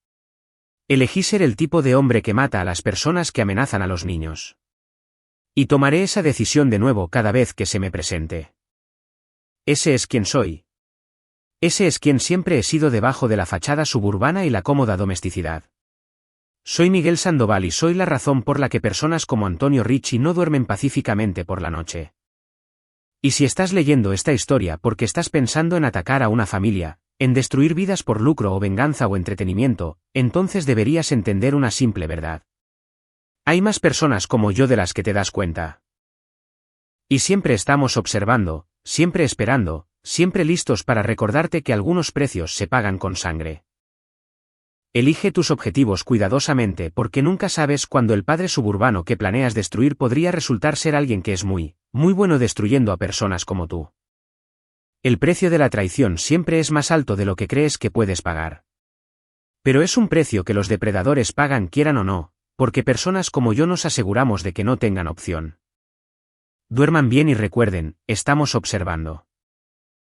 Speaker 1: Elegí ser el tipo de hombre que mata a las personas que amenazan a los niños. Y tomaré esa decisión de nuevo cada vez que se me presente. Ese es quien soy. Ese es quien siempre he sido debajo de la fachada suburbana y la cómoda domesticidad. Soy Miguel Sandoval y soy la razón por la que personas como Antonio Ricci no duermen pacíficamente por la noche. Y si estás leyendo esta historia porque estás pensando en atacar a una familia, en destruir vidas por lucro o venganza o entretenimiento, entonces deberías entender una simple verdad. Hay más personas como yo de las que te das cuenta. Y siempre estamos observando, siempre esperando, siempre listos para recordarte que algunos precios se pagan con sangre. Elige tus objetivos cuidadosamente porque nunca sabes cuándo el padre suburbano que planeas destruir podría resultar ser alguien que es muy bueno destruyendo a personas como tú. El precio de la traición siempre es más alto de lo que crees que puedes pagar. Pero es un precio que los depredadores pagan quieran o no, porque personas como yo nos aseguramos de que no tengan opción. Duerman bien y recuerden, estamos observando.